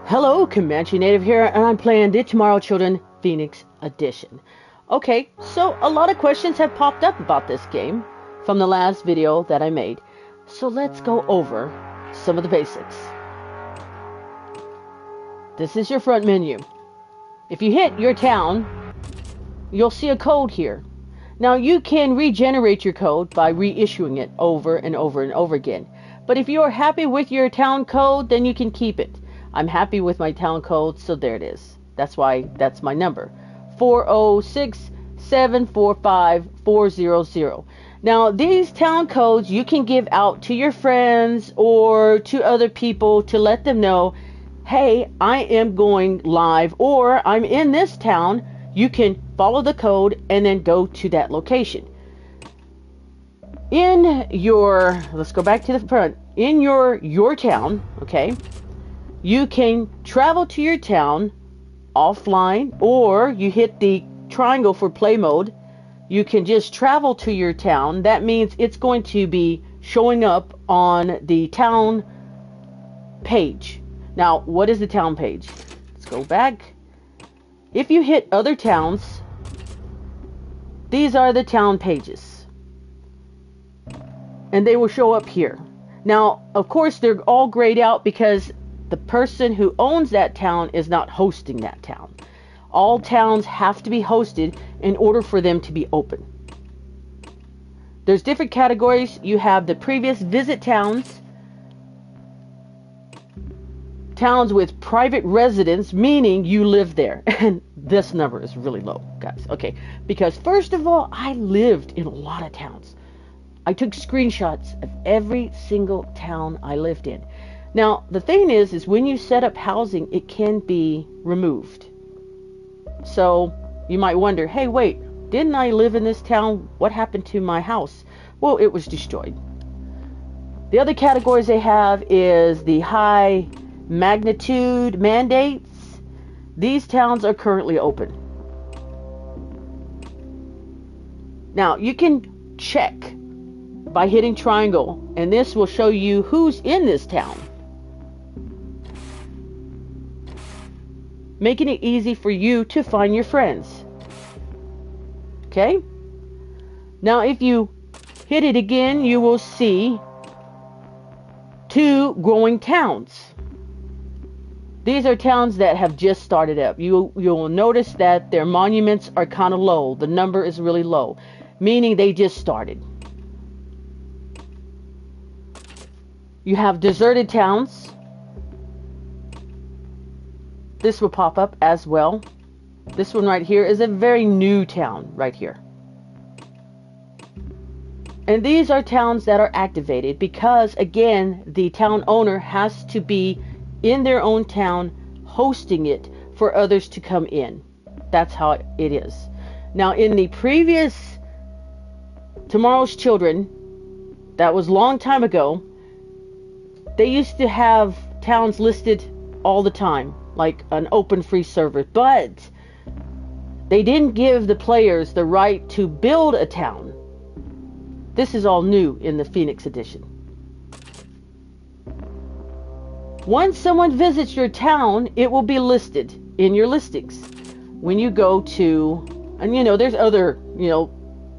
Hello, Comanche Native here, and I'm playing the Tomorrow Children Phoenix Edition. Okay, so a lot of questions have popped up about this game from the last video that I made. So let's go over some of the basics. This is your front menu. If you hit your town, you'll see a code here. Now you can regenerate your code by reissuing it over and over and over again. But if you're happy with your town code, then you can keep it. I'm happy with my town code, so there it is. That's why that's my number. 406745400. Now, these town codes you can give out to your friends or to other people to let them know, hey, I am going live or I'm in this town. You can follow the code and then go to that location. Let's go back to the front. In your town, okay, you can travel to your town offline, or you hit the triangle for play mode. You can just travel to your town. That means it's going to be showing up on the town page. Now, what is the town page? Let's go back. If you hit other towns, these are the town pages. And they will show up here. Now, of course, they're all grayed out because the person who owns that town is not hosting that town. All towns have to be hosted in order for them to be open. There's different categories. You have the previous visit towns, towns with private residence, meaning you live there. And this number is really low, guys. Okay, because first of all, I lived in a lot of towns. I took screenshots of every single town I lived in. Now, the thing is when you set up housing, it can be removed. So you might wonder, hey, wait, didn't I live in this town? What happened to my house? Well, it was destroyed. The other categories they have is the high magnitude mandates. These towns are currently open. Now, you can check by hitting triangle, and this will show you who's in this town, making it easy for you to find your friends. Okay? Now, if you hit it again, you will see 2 growing towns. These are towns that have just started up. You'll notice that their monuments are kind of low. The number is really low, meaning they just started. You have deserted towns. This will pop up as well. This one right here is a very new town right here. And these are towns that are activated because, again, the town owner has to be in their own town hosting it for others to come in. That's how it is. Now, in the previous Tomorrow's Children, that was a long time ago, they used to have towns listed all the time, like an open free server, but they didn't give the players the right to build a town. This is all new in the Phoenix Edition. Once someone visits your town, it will be listed in your listings. When you go to, and there's other,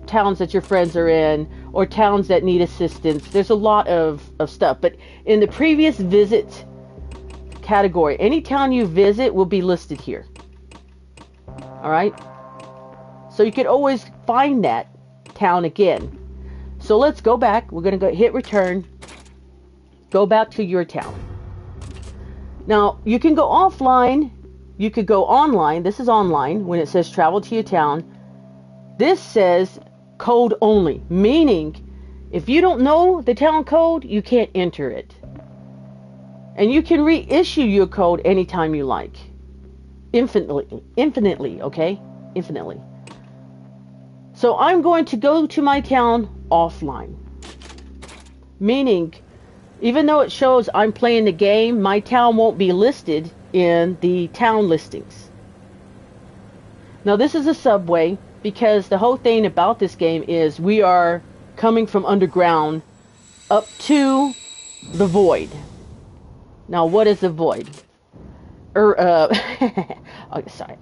towns that your friends are in, or towns that need assistance. There's a lot of stuff. But in the previous visit category, any town you visit will be listed here. All right? So you can always find that town again. So let's go back. We're going to go hit return. Go back to your town. Now, you can go offline. You could go online. This is online when it says travel to your town. This says code only, meaning if you don't know the town code, you can't enter it. And you can reissue your code anytime you like. Infinitely, okay? Infinitely. So I'm going to go to my town offline. Meaning, even though it shows I'm playing the game, my town won't be listed in the town listings. Now, this is a subway, because the whole thing about this game is we are coming from underground up to the void. Now, what is the void? Oh, sorry.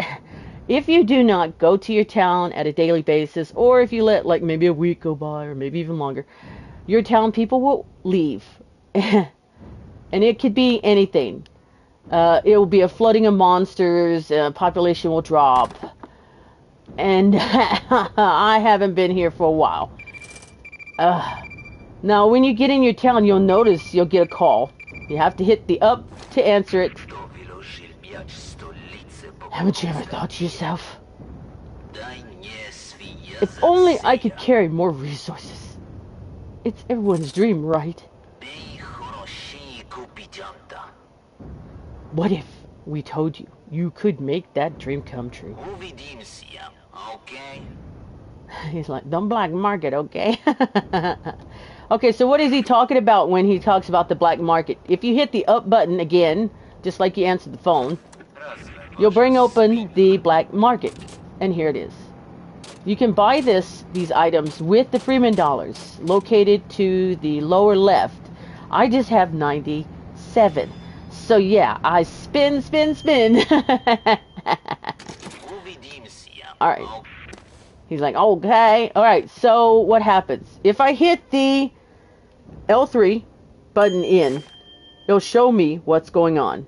If you do not go to your town at a daily basis, or if you let like maybe a week go by, or maybe even longer, your town people will leave. And it could be anything. It will be a flooding of monsters, population will drop. And I haven't been here for a while. Now, when you get in your town, you'll notice you'll get a call. You have to hit the up to answer it. Haven't you ever thought to yourself, if only I could carry more resources? It's everyone's dream, right? What if we told you you could make that dream come true? He's like, don't black market, okay? Okay, so what is he talking about when he talks about the black market? If you hit the up button again, just like you answered the phone, you'll bring open the black market. And here it is. You can buy these items with the Freeman dollars located to the lower left. I just have 97. So yeah, I spin. All right. He's like, okay. All right, so what happens? If I hit the L3 button in, it'll show me what's going on.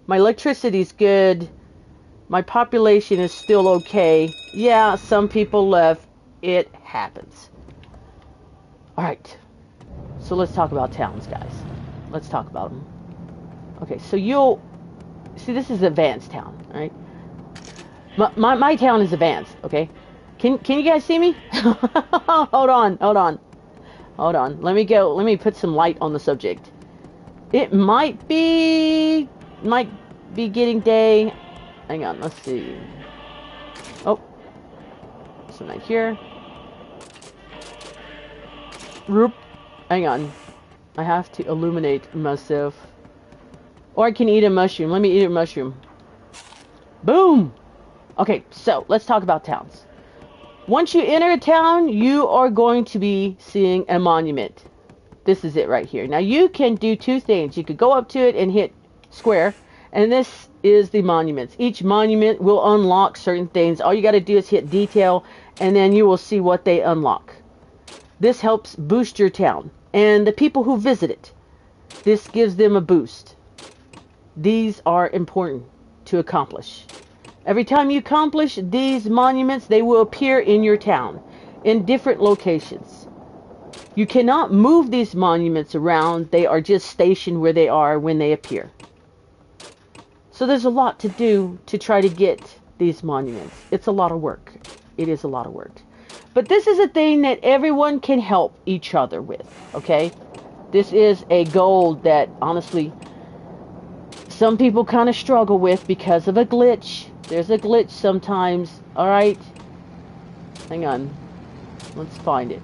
My electricity's good. My population is still okay. Yeah, some people left. It happens. All right. So let's talk about towns, guys. Let's talk about them. Okay, so you'll see this is advanced town, right? My town is advanced, okay? Can you guys see me? Hold on. Let me put some light on the subject. It might be getting day. Hang on, let's see. Oh. So right here. Roop. Hang on. I have to illuminate myself. Or I can eat a mushroom. Let me eat a mushroom. Boom! Okay, so let's talk about towns. Once you enter a town, you are going to be seeing a monument. This is it right here. Now you can do two things. You could go up to it and hit square, and this is the monuments. Each monument will unlock certain things. All you got to do is hit detail, and then you will see what they unlock. This helps boost your town and the people who visit it. This gives them a boost. These are important to accomplish. Every time you accomplish these monuments, they will appear in your town in different locations. You cannot move these monuments around. They are just stationed where they are when they appear. So there's a lot to do to try to get these monuments. It's a lot of work. It is a lot of work. But this is a thing that everyone can help each other with, okay? This is a goal that, honestly, some people kind of struggle with because of a glitch. There's a glitch sometimes. Alright. Hang on. Let's find it.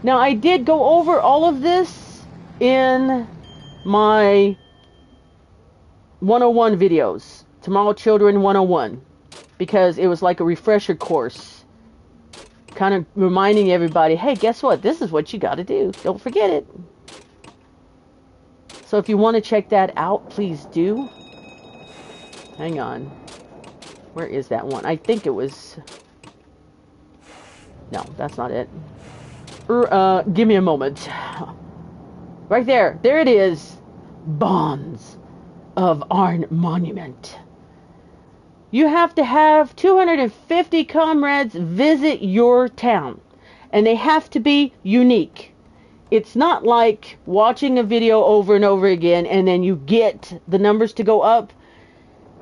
Now, I did go over all of this in my 101 videos. Tomorrow Children 101. Because it was like a refresher course. Kind of reminding everybody, hey, guess what? This is what you got to do. Don't forget it. So if you want to check that out, please do. Hang on. Where is that one? I think it was... No, that's not it. Give me a moment. Right there. There it is. Bonds of Arn Monument. You have to have 250 comrades visit your town. And they have to be unique. It's not like watching a video over and over again and then you get the numbers to go up.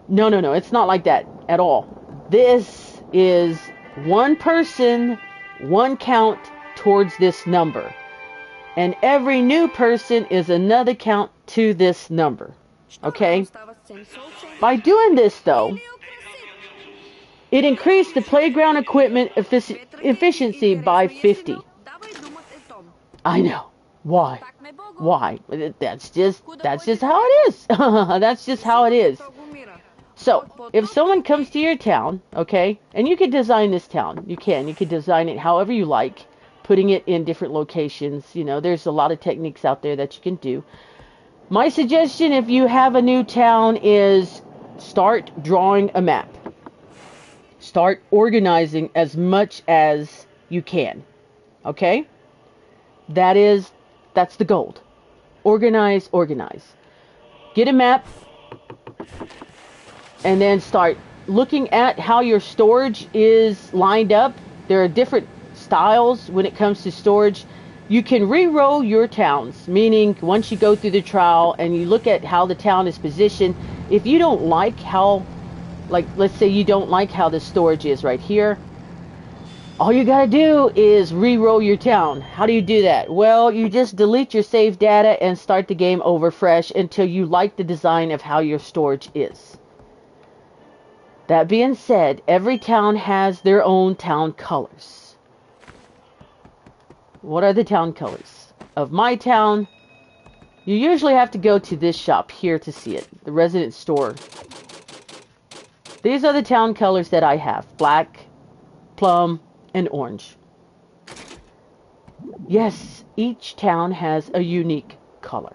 No. It's not like that at all. This is one person, one count towards this number. And every new person is another count to this number. Okay? By doing this, though, it increased the playground equipment efficiency by 50. I know. Why? That's just how it is. That's just how it is. So, if someone comes to your town, okay, and you can design this town. You can design it however you like, putting it in different locations. You know, there's a lot of techniques out there that you can do. My suggestion if you have a new town is start drawing a map. Start organizing as much as you can. Okay? That's the goal. Organize, organize. Get a map and then start looking at how your storage is lined up. There are different styles when it comes to storage. You can re-roll your towns, meaning once you go through the trial and you look at how the town is positioned, if you don't like how, like let's say you don't like how the storage is right here, all you gotta do is re-roll your town. How do you do that? Well, you just delete your save data and start the game over fresh until you like the design of how your storage is. That being said, every town has their own town colors. What are the town colors? Of my town, you usually have to go to this shop here to see it, the resident store. These are the town colors that I have: black, plum, and orange. Yes, each town has a unique color.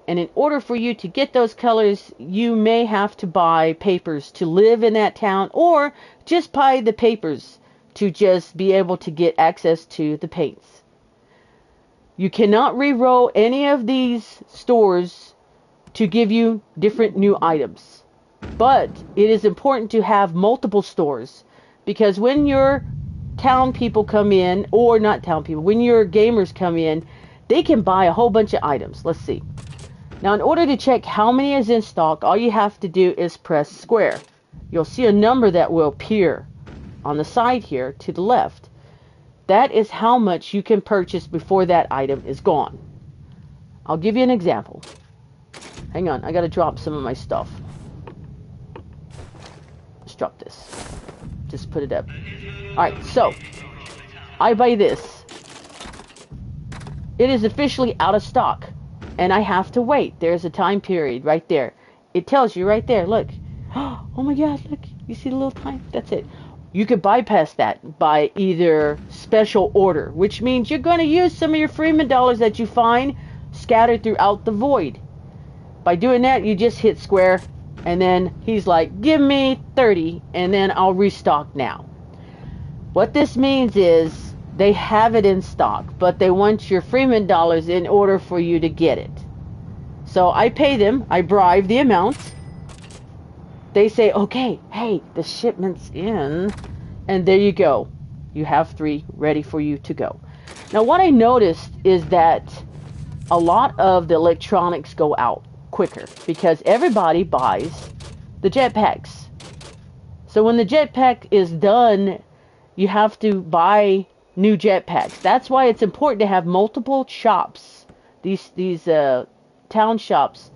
And in order for you to get those colors, you may have to buy papers to live in that town, or just buy the papers to just be able to get access to the paints. You cannot re-roll any of these stores to give you different new items. But it is important to have multiple stores, because when your town people come in, or not town people, when your gamers come in, they can buy a whole bunch of items. Let's see. Now, in order to check how many is in stock, all you have to do is press square. You'll see a number that will appear on the side here to the left. That is how much you can purchase before that item is gone. I'll give you an example. Hang on, I gotta drop some of my stuff. Let's drop this. Just put it up. Alright, so I buy this. It is officially out of stock, and I have to wait. There's a time period right there. It tells you right there, look. Oh my god, look. You see the little time? That's it. You could bypass that by either special order, which means you're going to use some of your Freeman dollars that you find scattered throughout the void. By doing that, you just hit square, and then he's like, give me 30, and then I'll restock now. What this means is they have it in stock, but they want your Freeman dollars in order for you to get it. So I pay them, I bribe the amount. They say, okay, hey, the shipment's in, and there you go. You have 3 ready for you to go. Now, what I noticed is that a lot of the electronics go out quicker because everybody buys the jetpacks. So when the jetpack is done, you have to buy new jetpacks. That's why it's important to have multiple shops, these town shops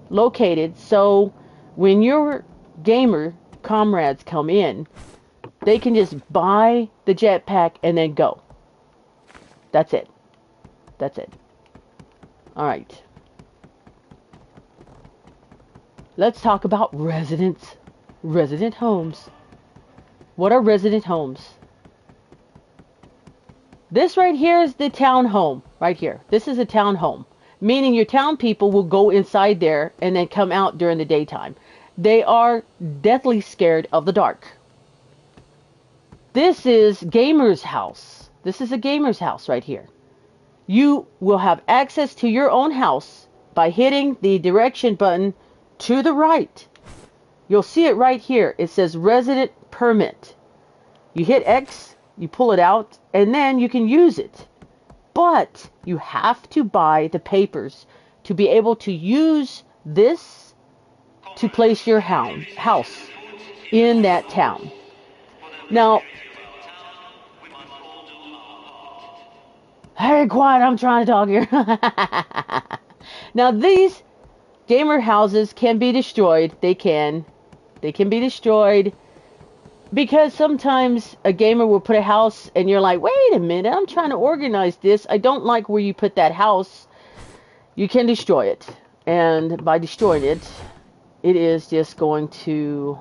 located, so when your gamer comrades come in, they can just buy the jetpack and then go. That's it. That's it. Alright. Let's talk about resident homes. What are resident homes? This right here is the town home. Right here. This is a town home. Meaning your town people will go inside there and then come out during the daytime. They are deathly scared of the dark. This is gamer's house. This is a gamer's house right here. You will have access to your own house by hitting the direction button to the right. You'll see it right here. It says resident permit. You hit X, you pull it out, and then you can use it. But you have to buy the papers to be able to use this to place your house in that town. Now, hey, quiet, I'm trying to talk here. Now, these gamer houses can be destroyed. They can be destroyed because sometimes a gamer will put a house and you're like, wait a minute, I'm trying to organize this. I don't like where you put that house. You can destroy it. And by destroying it, it is just going to,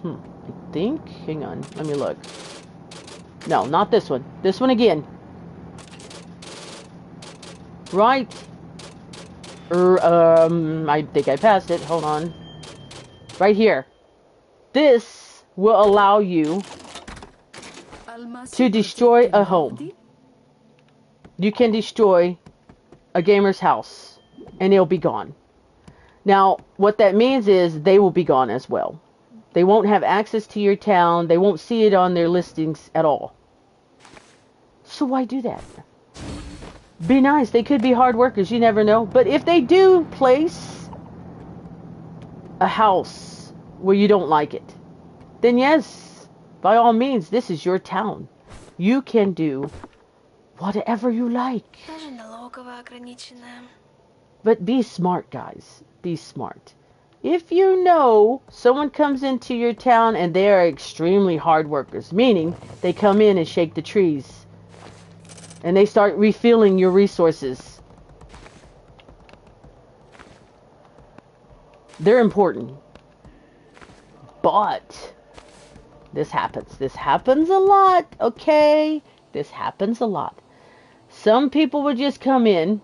I think, hang on, let me look. No, not this one. This one again. Right I think I passed it. Hold on. Right here. This will allow you to destroy a home. You can destroy a gamer's house and it'll be gone. Now, what that means is they will be gone as well. They won't have access to your town. They won't see it on their listings at all. So why do that? Be nice. They could be hard workers. You never know. But if they do place a house where you don't like it, then yes, by all means, this is your town. You can do whatever you like. But be smart, guys. Be smart. If you know someone comes into your town and they are extremely hard workers, meaning they come in and shake the trees, and they start refilling your resources, they're important. But this happens. This happens a lot, okay? This happens a lot. Some people will just come in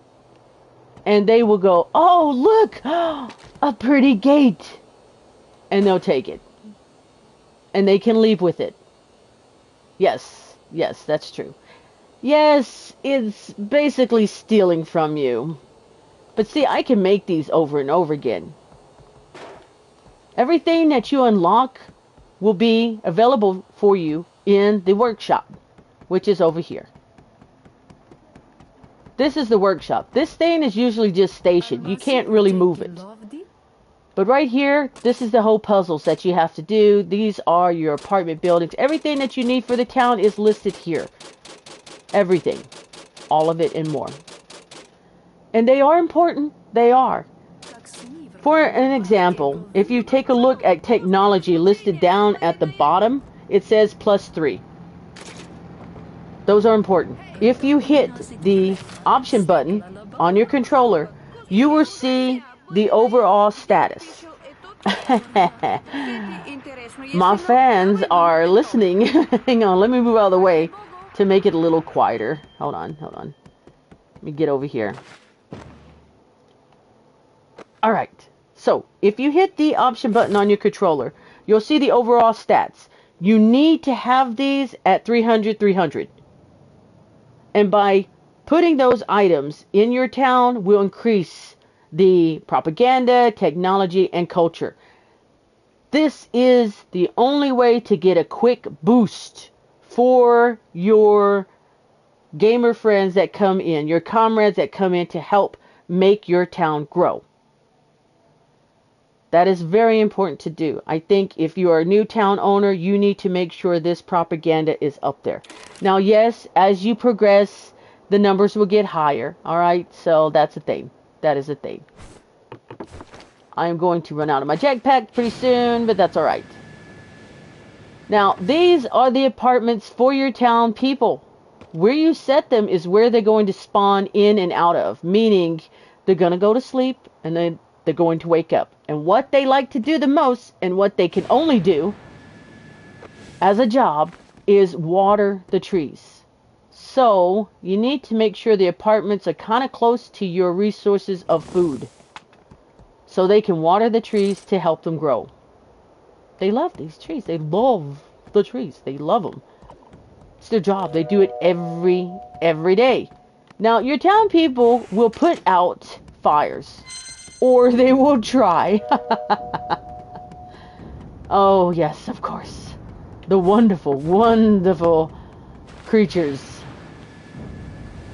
and they will go, oh, look, a pretty gate. And they'll take it. And they can leave with it. Yes, that's true. Yes, it's basically stealing from you. But see, I can make these over and over again. Everything that you unlock will be available for you in the workshop, which is over here. This is the workshop. This thing is usually just stationed. You can't really move it. But right here, this is the whole puzzles that you have to do. These are your apartment buildings. Everything that you need for the town is listed here. Everything. All of it and more. And they are important. They are. For an example, if you take a look at technology listed down at the bottom, it says +3. Those are important. If you hit the option button on your controller, you will see the overall status. My fans are listening. Hang on, let me move out of the way to make it a little quieter. Hold on. Let me get over here. Alright, so if you hit the option button on your controller, you'll see the overall stats. You need to have these at 300. And by putting those items in your town will increase the propaganda, technology, and culture. This is the only way to get a quick boost for your gamer friends that come in, your comrades that come in to help make your town grow. That is very important to do. I think if you are a new town owner, you need to make sure this propaganda is up there. Now, yes, as you progress, the numbers will get higher. All right, so that's a thing. That is a thing. I am going to run out of my jetpack pretty soon, but that's all right. Now, these are the apartments for your town people. Where you set them is where they're going to spawn in and out of, meaning they're going to go to sleep and then they're going to wake up. And what they like to do the most, and what they can only do as a job, is water the trees. So you need to make sure the apartments are kind of close to your resources of food, so they can water the trees to help them grow. They love these trees. They love the trees. They love them. It's their job. They do it every day. Now, your town people will put out fires, or they will try. Oh, yes, of course. The wonderful, wonderful creatures.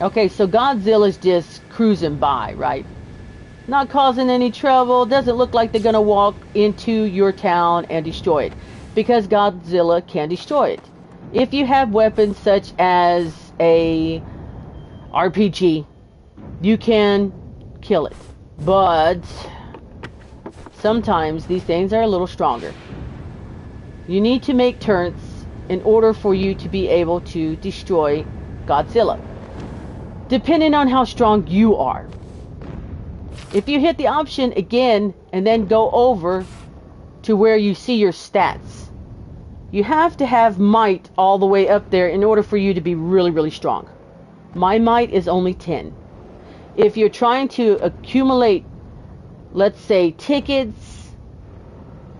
Okay, so Godzilla's just cruising by, right? Not causing any trouble. Doesn't look like they're going to walk into your town and destroy it, because Godzilla can destroy it. If you have weapons such as a RPG, you can kill it. But sometimes these things are a little stronger. You need to make turns in order for you to be able to destroy Godzilla, depending on how strong you are. If you hit the option again and then go over to where you see your stats, you have to have might all the way up there in order for you to be really strong. My might is only 10. If you're trying to accumulate let's say, tickets,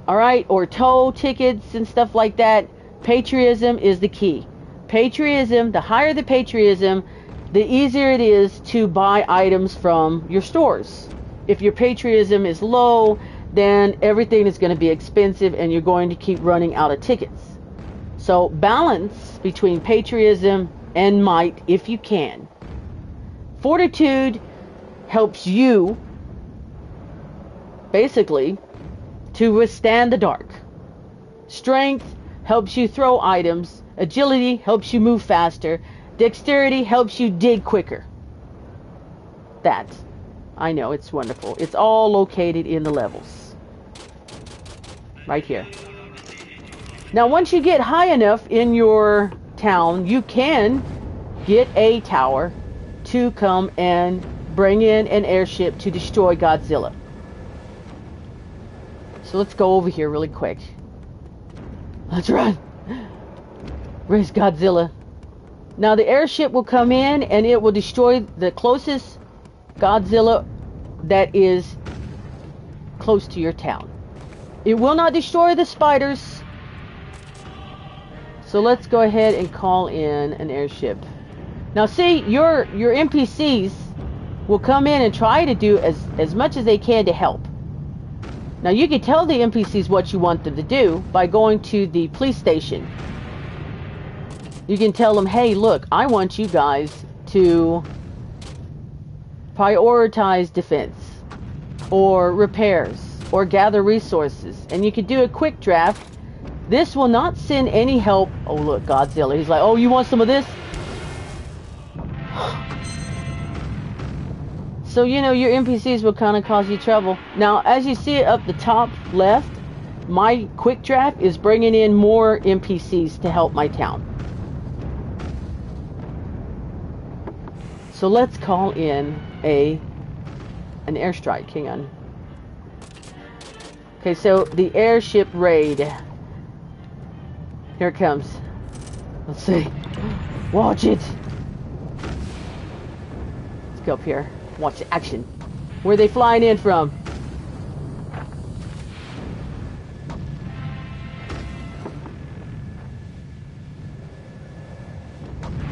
all right, or tow tickets and stuff like that, patriotism is the key. Patriotism, the higher the patriotism, the easier it is to buy items from your stores. If your patriotism is low, then everything is going to be expensive and you're going to keep running out of tickets. So balance between patriotism and might if you can. Fortitude helps you basically to withstand the dark. Strength helps you throw items. Agility helps you move faster. Dexterity helps you dig quicker. That, I know, it's wonderful. It's all located in the levels. Right here. Now, once you get high enough in your town, you can get a tower to come and bring in an airship to destroy Godzilla. So let's go over here really quick. Let's run. Where's Godzilla? Now the airship will come in and it will destroy the closest Godzilla that is close to your town. It will not destroy the spiders. So let's go ahead and call in an airship. Now see, your NPCs will come in and try to do as much as they can to help. Now you can tell the NPCs what you want them to do by going to the police station. You can tell them, hey, look, I want you guys to prioritize defense or repairs or gather resources. And you can do a quick draft. This will not send any help. Oh, look, Godzilla. He's like, oh, you want some of this? So, you know, your NPCs will kind of cause you trouble. Now, as you see it up the top left, my quick draft is bringing in more NPCs to help my town. So let's call in an airstrike. Hang on. Okay, so the airship raid. Here it comes. Let's see. Watch it. Let's go up here. Watch the action. Where are they flying in from?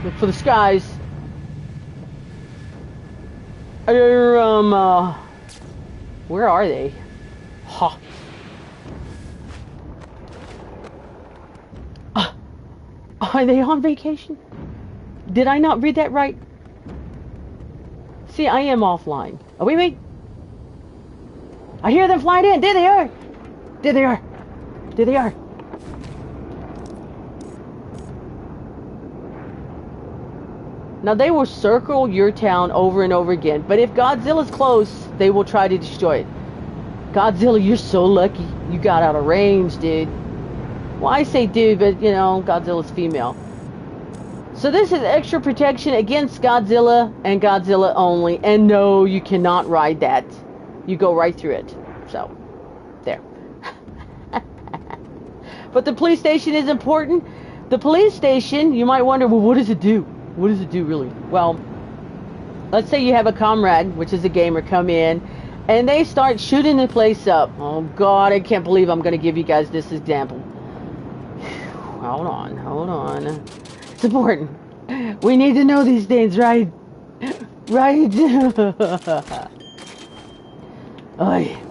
Look for the skies. Where are they? Ha. Are they on vacation? Did I not read that right? See, I am offline. Oh, wait. I hear them flying in. There they are. There they are. There they are. Now, they will circle your town over and over again. But if Godzilla's close, they will try to destroy it. Godzilla, you're so lucky. You got out of range, dude. Well, I say dude, but, you know, Godzilla's female. So this is extra protection against Godzilla and Godzilla only. And no, you cannot ride that. You go right through it. So, there. But the police station is important. The police station, you might wonder, well, what does it do? What does it do, really? Well, let's say you have a comrade, which is a gamer, come in, and they start shooting the place up. Oh, God, I can't believe I'm going to give you guys this example. Hold on. It's important. We need to know these things, right? Right?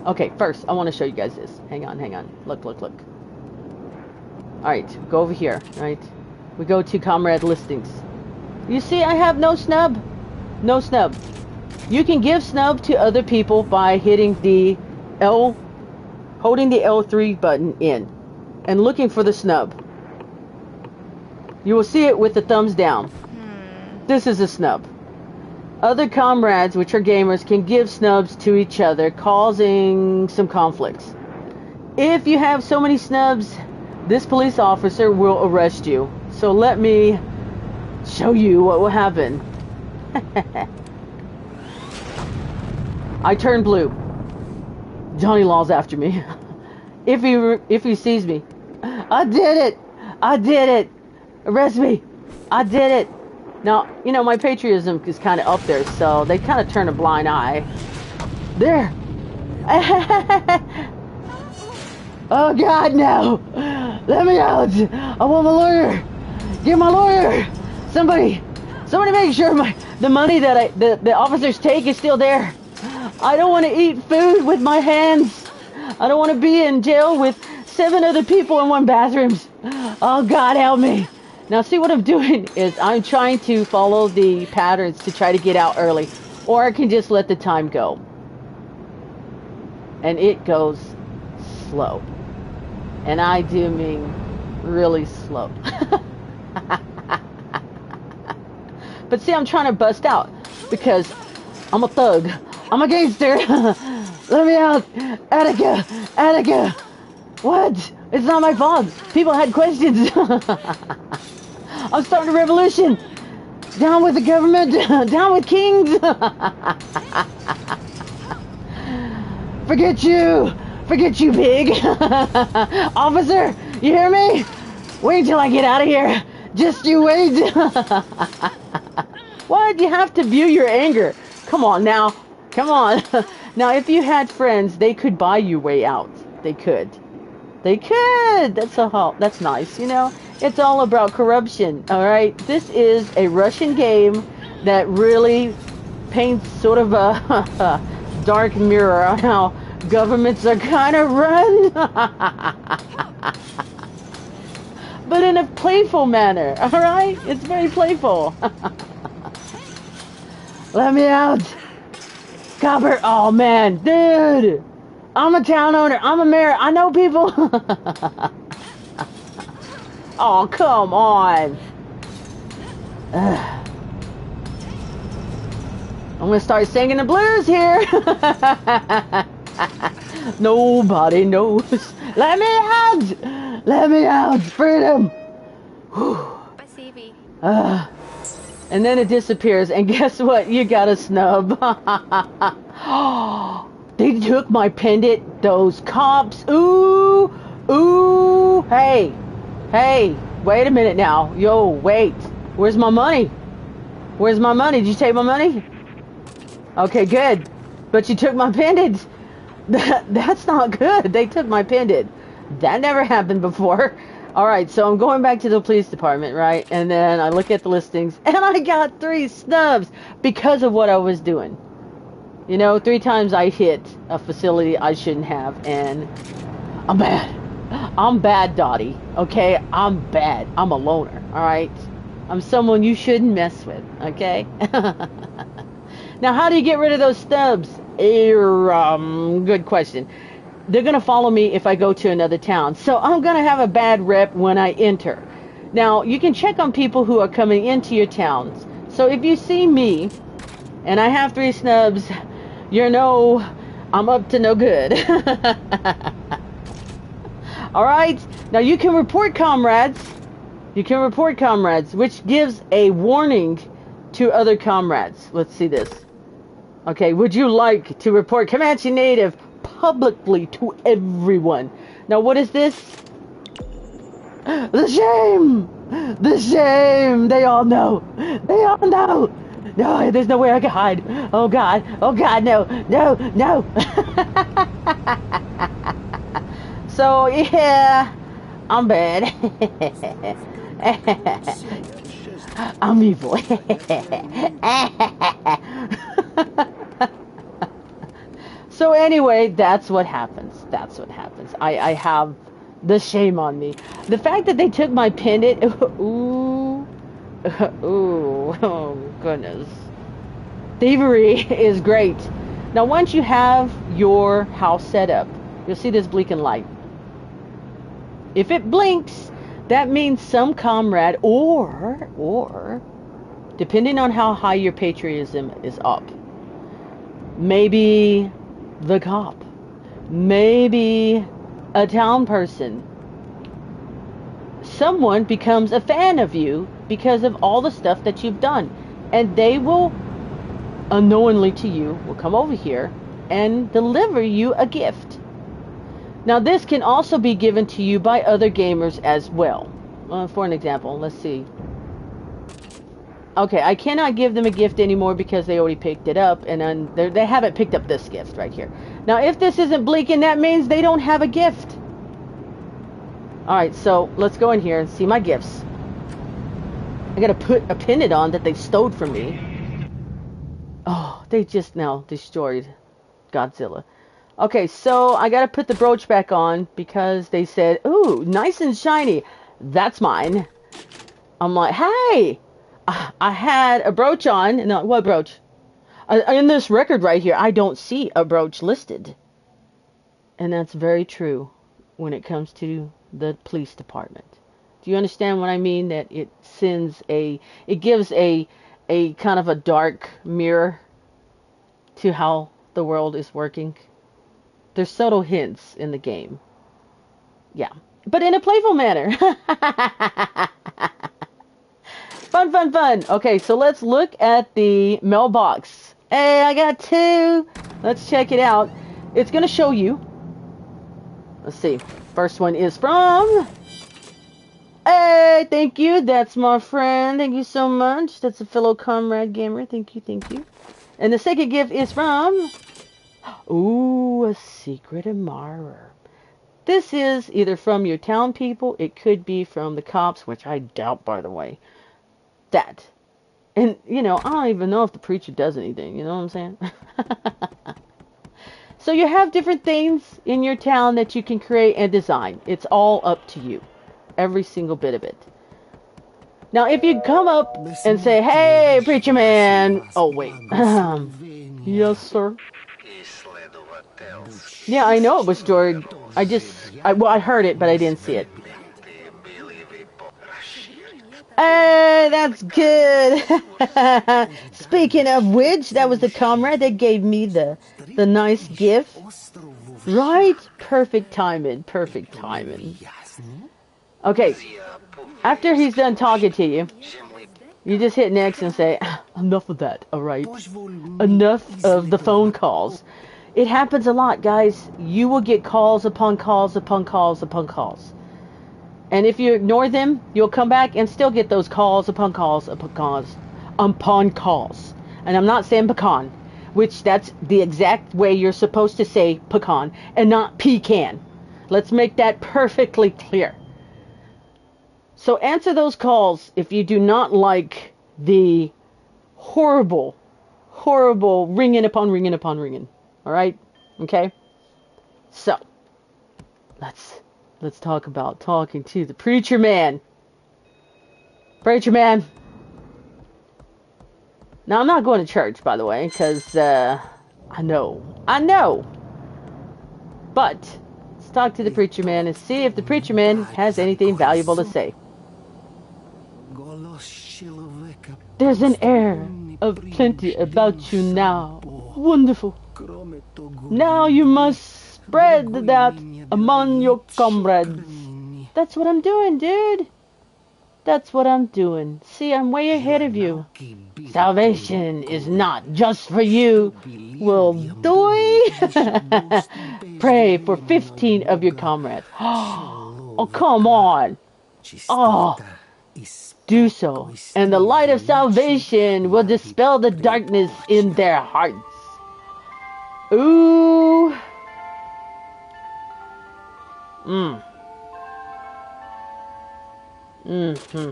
Okay, first, I want to show you guys this. Hang on. Look. Alright, go over here, right? We go to comrade listings. You see, I have no snub. No snub. You can give snub to other people by hitting the holding the L3 button in and looking for the snub. You will see it with the thumbs down. This is a snub. Other comrades, which are gamers, can give snubs to each other, causing some conflicts. If you have so many snubs, this police officer will arrest you. So let me show you what will happen. I turn blue. Johnny Law's after me. If he sees me. I did it. Arrest me. I did it. Now, you know, my patriotism is kind of up there, so they kind of turn a blind eye. There. Oh God, no! Let me out! I want my lawyer! Get my lawyer! Somebody make sure the money that the officers take is still there. I don't want to eat food with my hands. I don't want to be in jail with 7 other people in one bathroom. Oh God, help me! Now see what I'm doing is I'm trying to follow the patterns to try to get out early, or I can just let the time go. And it goes slow. And I do mean really slow. But see, I'm trying to bust out because I'm a thug. I'm a gangster. Let me out. Attica. Attica. What? It's not my fault. People had questions. I'm starting a revolution. Down with the government. Down with kings. Forget you. Forget you, pig. Officer, you hear me? Wait till I get out of here. Just you wait. What? You have to view your anger. Come on now. Come on. Now, if you had friends, they could buy you way out. They could. They could. That's nice, you know? It's all about corruption, all right? This is a Russian game that really paints sort of a dark mirror on how governments are kind of run. But in a playful manner, all right? It's very playful. Let me out. Copper. Oh, man. Dude. I'm a town owner. I'm a mayor. I know people. Oh, come on. I'm going to start singing the blues here. Nobody knows. Let me out. Let me out. Freedom. And then it disappears. And guess what? You got a snub. They took my pendant. Those cops. Ooh. Ooh. Hey. Hey. Wait a minute now. Yo, wait. Where's my money? Where's my money? Did you take my money? Okay, good. But you took my pendant. That's not good. They took my pendant. That never happened before. Alright, so I'm going back to the police department, right? And then I look at the listings, and I got 3 snubs because of what I was doing. You know, 3 times I hit a facility I shouldn't have, and I'm bad. I'm bad, Dottie. Okay? I'm bad. I'm a loner, alright? I'm someone you shouldn't mess with, okay? Now, how do you get rid of those snubs? Good question. They're going to follow me if I go to another town. So I'm going to have a bad rep when I enter. Now, you can check on people who are coming into your towns. So if you see me and I have 3 snubs, you know I'm up to no good. All right. Now, you can report comrades. You can report comrades, which gives a warning to other comrades. Let's see this. Okay, would you like to report Comanche Native publicly to everyone? Now, what is this? The shame! The shame! They all know! They all know! No, there's no way I can hide. Oh, God. Oh, God, no. No, no. So, yeah, I'm bad. I'm evil. So anyway, that's what happens. That's what happens. I have the shame on me. The fact that they took my pendant. Ooh. Ooh. Oh, goodness. Thievery is great. Now, once you have your house set up, you'll see this blinking light. If it blinks, that means some comrade or depending on how high your patriotism is up, maybe the cop, maybe a town person, someone becomes a fan of you because of all the stuff that you've done, and they will unknowingly to you will come over here and deliver you a gift. Now, this can also be given to you by other gamers as well. For an example, let's see. Okay, I cannot give them a gift anymore because they already picked it up, and then they haven't picked up this gift right here. Now, if this isn't blinking, that means they don't have a gift. Alright, so let's go in here and see my gifts. I gotta put a pin it on that they stole from me. Oh, they just now destroyed Godzilla. Okay, so I gotta put the brooch back on because they said, ooh, nice and shiny. That's mine. I'm like, hey, I had a brooch on. No, what brooch? In this record right here, I don't see a brooch listed. And that's very true when it comes to the police department. Do you understand what I mean? That it gives a kind of a dark mirror to how the world is working. There's subtle hints in the game. Yeah. But in a playful manner. Fun, fun, fun. Okay, so let's look at the mailbox. Hey, I got 2. Let's check it out. It's going to show you. Let's see. First one is from... Hey, thank you. That's my friend. Thank you so much. That's a fellow comrade gamer. Thank you, thank you. And the second gift is from... Ooh, a secret admirer. This is either from your town people. It could be from the cops, which I doubt, by the way. That. And, you know, I don't even know if the preacher does anything. You know what I'm saying? So you have different things in your town that you can create and design. It's all up to you. Every single bit of it. Now, if you come up and say, hey, preacher man. Oh, wait. Yes, sir. Yeah, I know it was George. I heard it, but I didn't see it. Hey, that's good. Speaking of which, that was the comrade that gave me the nice gift. Right? Perfect timing. Perfect timing. Okay. After he's done talking to you, you just hit next and say, enough of that, alright? Enough of the phone calls. It happens a lot, guys. You will get calls upon calls upon calls upon calls. And if you ignore them, you'll come back and still get those calls upon calls upon calls upon calls. And I'm not saying pecan, which that's the exact way you're supposed to say pecan and not pecan. Let's make that perfectly clear. So answer those calls if you do not like the horrible, horrible ringing upon ringing upon ringing. All right? Okay? So, let's talk about talking to the preacher man. Preacher man. Now, I'm not going to church, by the way, because I know. But let's talk to the preacher man and see if the preacher man has anything valuable to say. There's an air of plenty about you now. Wonderful. Now you must spread that among your comrades. That's what I'm doing, dude. That's what I'm doing. See, I'm way ahead of you. Salvation is not just for you. Well, pray for 15 of your comrades. Oh, come on. Oh, do so. And the light of salvation will dispel the darkness in their hearts. Ooh. Mm-hmm.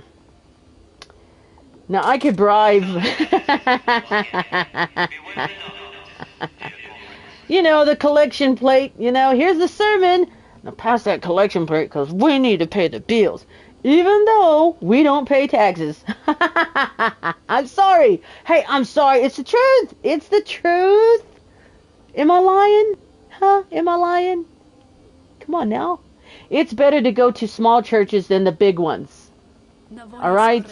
Now I could bribe. You know, the collection plate. You know, here's the sermon. Now pass that collection plate because we need to pay the bills. Even though we don't pay taxes. I'm sorry. Hey, I'm sorry. It's the truth. It's the truth. Am I lying? Huh? Am I lying? Come on now. It's better to go to small churches than the big ones. Alright?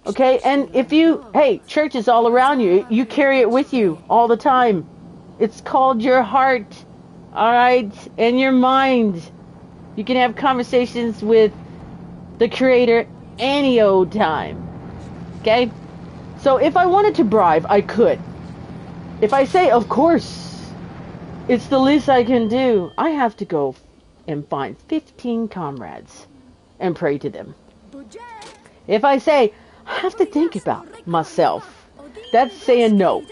Okay, and if hey, church is all around you. You carry it with you all the time. It's called your heart. Alright? And your mind. You can have conversations with the Creator any old time. Okay? So if I wanted to bribe, I could. If I say, of course, it's the least I can do, I have to go and find 15 comrades and pray to them. If I say, I have to think about myself. That's saying no.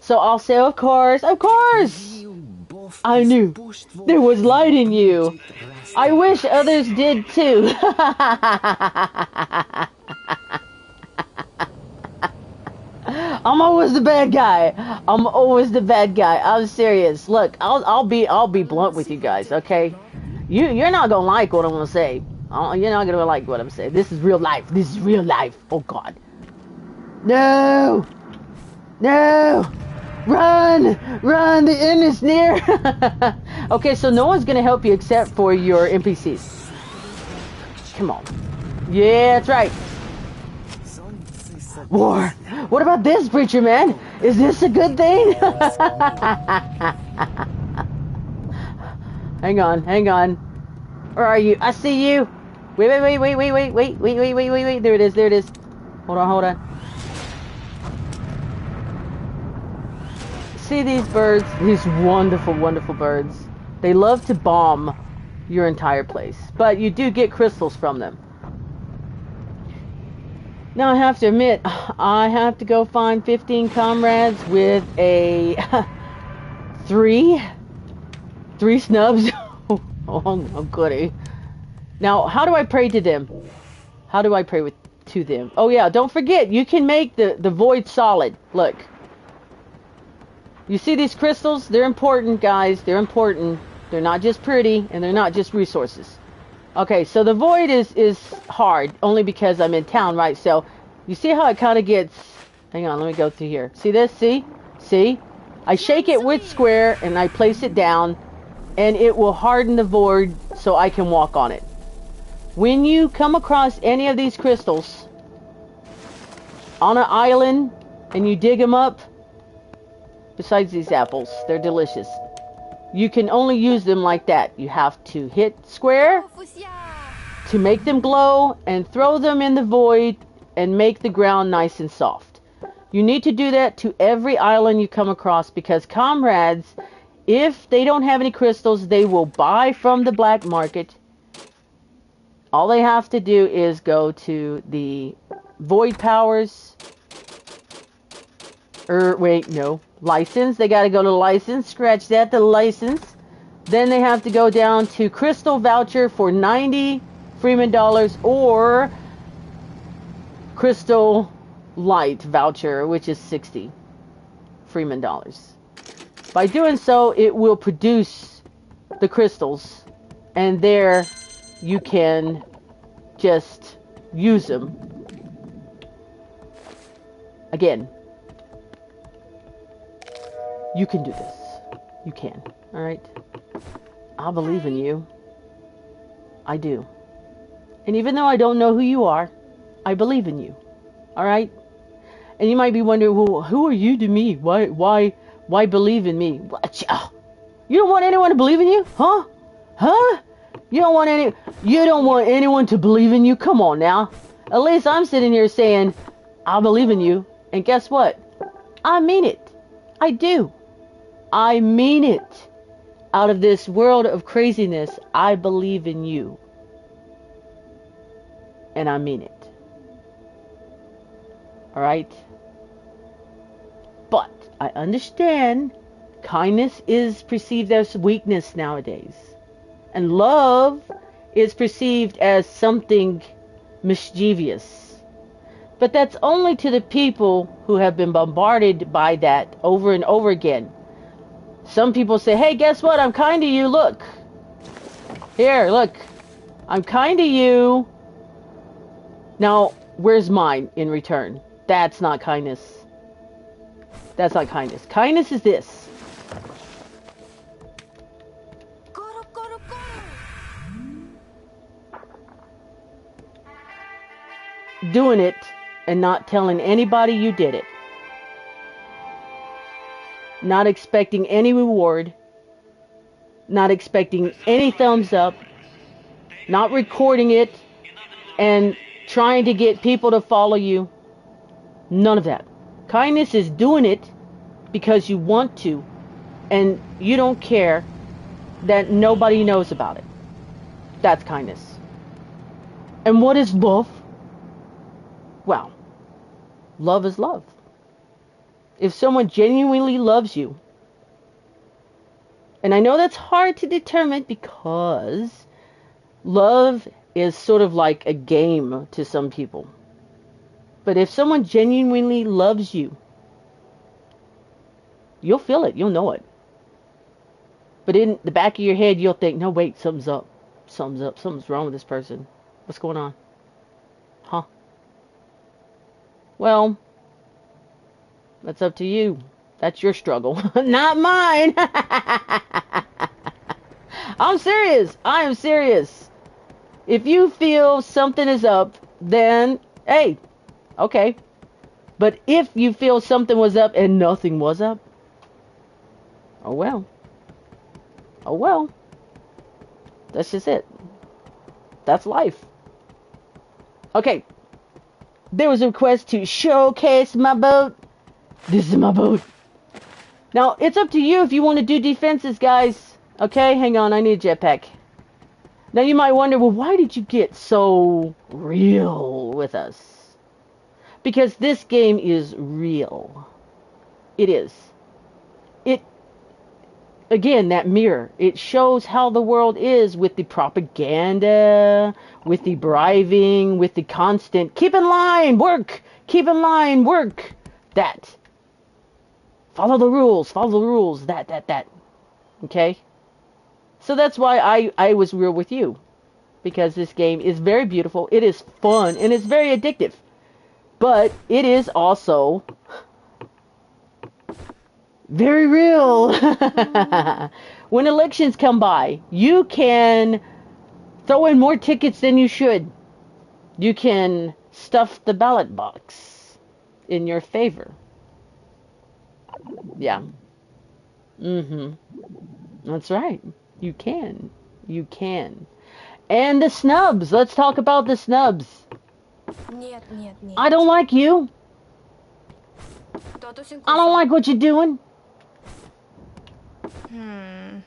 So I'll say, of course, of course. I knew there was light in you. I wish others did too. I'm always the bad guy. I'm always the bad guy. I'm serious. Look, I'll be blunt with you guys, okay? You're not gonna like what I'm gonna say. You're not gonna like what I'm saying. This is real life. This is real life. Oh God. No! No! Run! Run! The end is near! Okay, so no one's gonna help you except for your NPCs. Come on. Yeah, that's right. War. What about this, preacher man? Is this a good thing? Hang on, hang on. Where are you? I see you. Wait. There it is, there it is. Hold on, hold on. See these birds? These wonderful, wonderful birds. They love to bomb your entire place, but you do get crystals from them. Now I have to admit, I have to go find 15 comrades with a three snubs. Oh goody. Now, how do I pray to them? How do I pray to them? Oh yeah, don't forget, you can make the void solid. Look. You see these crystals? They're important, guys. They're important. They're not just pretty, and they're not just resources. Okay, so the void is hard, only because I'm in town, right? So, you see how it kind of gets... Hang on, let me go through here. See this? See? See? I shake it with square, and I place it down, and it will harden the void so I can walk on it. When you come across any of these crystals on an island, and you dig them up, besides these apples, they're delicious. You can only use them like that. You have to hit square to make them glow and throw them in the void and make the ground nice and soft. You need to do that to every island you come across, because comrades, if they don't have any crystals, they will buy from the black market. All they have to do is go to the void powers. Wait, no. License. They got to go to license. Scratch that, the license. Then they have to go down to crystal voucher for 90 Freeman dollars, or crystal light voucher, which is 60 Freeman dollars. By doing so, it will produce the crystals, and there you can just use them. Again, you can do this. You can. Alright? I believe in you. I do. And even though I don't know who you are, I believe in you. Alright? And you might be wondering, well, who are you to me? Why believe in me? You don't want anyone to believe in you? Huh? Huh? You don't want anyone to believe in you? Come on now. At least I'm sitting here saying, I believe in you. And guess what? I mean it. I do. I mean it. Out of this world of craziness, I believe in you. And I mean it. Alright? But I understand kindness is perceived as weakness nowadays. And love is perceived as something mischievous. But that's only to the people who have been bombarded by that over and over again. Some people say, hey, guess what? I'm kind to you. Look. Here, look. I'm kind to you. Now, where's mine in return? That's not kindness. That's not kindness. Kindness is this. Doing it and not telling anybody you did it. Not expecting any reward. Not expecting any thumbs up. Not recording it and trying to get people to follow you. None of that. Kindness is doing it because you want to, and you don't care that nobody knows about it. That's kindness. And what is love? Well, love is love. If someone genuinely loves you, and I know that's hard to determine because love is sort of like a game to some people. But if someone genuinely loves you, you'll feel it. You'll know it. But in the back of your head, you'll think, no, wait, something's up. Something's up. Something's wrong with this person. What's going on? Huh? Well, that's up to you. That's your struggle, not mine. I'm serious. I am serious. If you feel something is up, then, hey, okay. But if you feel something was up and nothing was up, oh well. Oh well. That's just it. That's life. Okay. There was a request to showcase my boat. This is my boat. Now, it's up to you if you want to do defenses, guys. Okay, hang on. I need a jetpack. Now, you might wonder, well, why did you get so real with us? Because this game is real. It is. Again, that mirror, it shows how the world is with the propaganda, with the bribing, with the constant, keep in line, work, keep in line, work, that. Follow the rules, that. Okay? So that's why I was real with you. Because this game is very beautiful, it is fun, and it's very addictive. But it is also very real. When elections come by, you can throw in more tickets than you should. You can stuff the ballot box in your favor. Yeah. That's right. You can. You can. And the snubs. Let's talk about the snubs. I don't like you. I don't like what you're doing.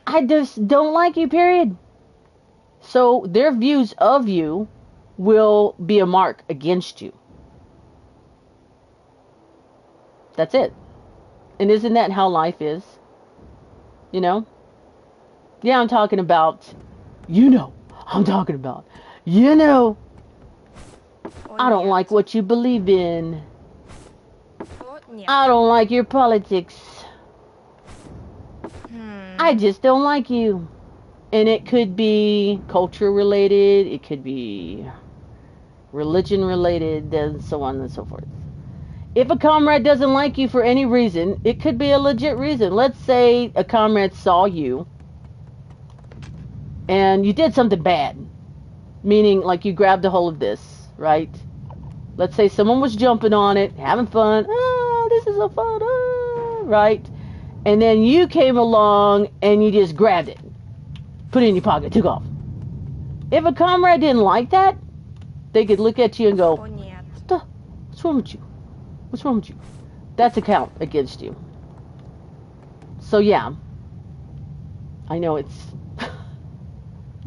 I just don't like you, period. So their views of you will be a mark against you. That's it. And isn't that how life is? You know? Yeah, I'm talking about, you know, I'm talking about, you know, I don't like what you believe in. I don't like your politics. I just don't like you. And it could be culture related, it could be religion related, and so on and so forth. If a comrade doesn't like you for any reason, it could be a legit reason. Let's say a comrade saw you and you did something bad. Meaning, like, you grabbed a hold of this, right? Let's say someone was jumping on it, having fun. Ah, this is so fun, right? And then you came along and you just grabbed it, put it in your pocket, took off. If a comrade didn't like that, they could look at you and go, what's wrong with you? What's wrong with you? That's a count against you. So yeah, I know it's...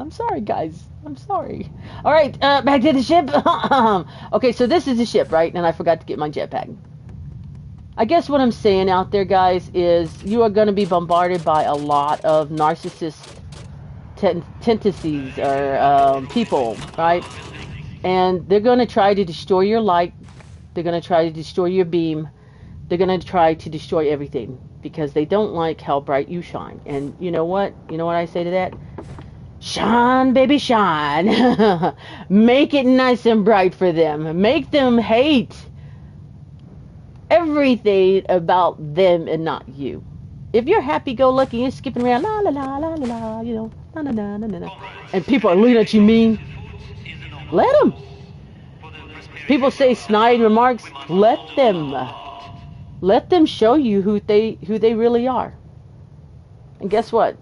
I'm sorry, guys. I'm sorry. All right, back to the ship. Okay, so this is the ship, right? And I forgot to get my jetpack. I guess what I'm saying out there, guys, is you are going to be bombarded by a lot of narcissist tendencies or people, right? And they're going to try to destroy your light. They're going to try to destroy your beam. They're going to try to destroy everything because they don't like how bright you shine. And you know what? You know what I say to that? Shine, baby, shine. Make it nice and bright for them. Make them hate everything about them and not you. If you're happy-go-lucky, you're skipping around, la la la la la la, you know, na na na na na, and people are looking at you mean, let them. People say snide remarks. Let them. Let them show you who they really are. And guess what?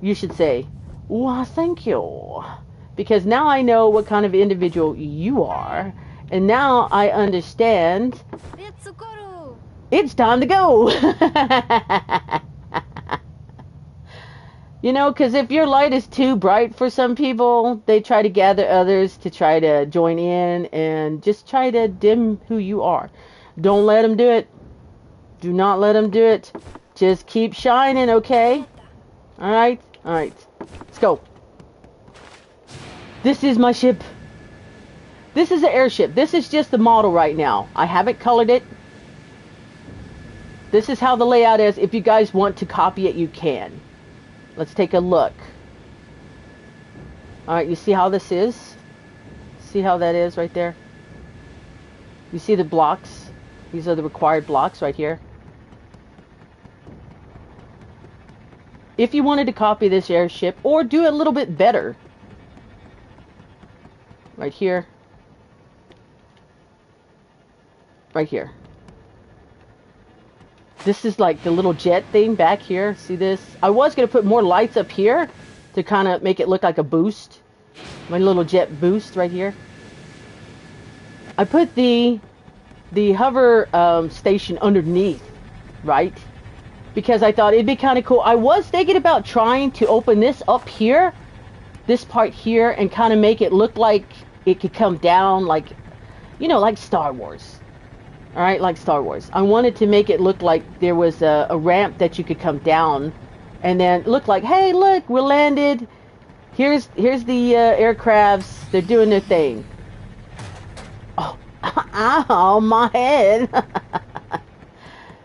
You should say, "Well, thank you," because now I know what kind of individual you are, and now I understand. It's time to go. You know, because if your light is too bright for some people, they try to gather others to try to join in and just try to dim who you are. Don't let them do it. Do not let them do it. Just keep shining, okay? Alright? Alright. Let's go. This is my ship. This is an airship. This is just the model right now. I haven't colored it. This is how the layout is. If you guys want to copy it, you can. Let's take a look. Alright, you see how this is? See how that is right there? You see the blocks? These are the required blocks right here. If you wanted to copy this airship or do it a little bit better, right here, right here. This is like the little jet thing back here. See this? I was going to put more lights up here to kind of make it look like a boost. My little jet boost right here. I put the hover station underneath, right? Because I thought it'd be kind of cool. I was thinking about trying to open this up here, this part here, and kind of make it look like it could come down like, you know, like Star Wars. Alright, like Star Wars. I wanted to make it look like there was a ramp that you could come down and then look like, hey, look, we're landed. Here's the aircrafts. They're doing their thing. Oh, ow, my head.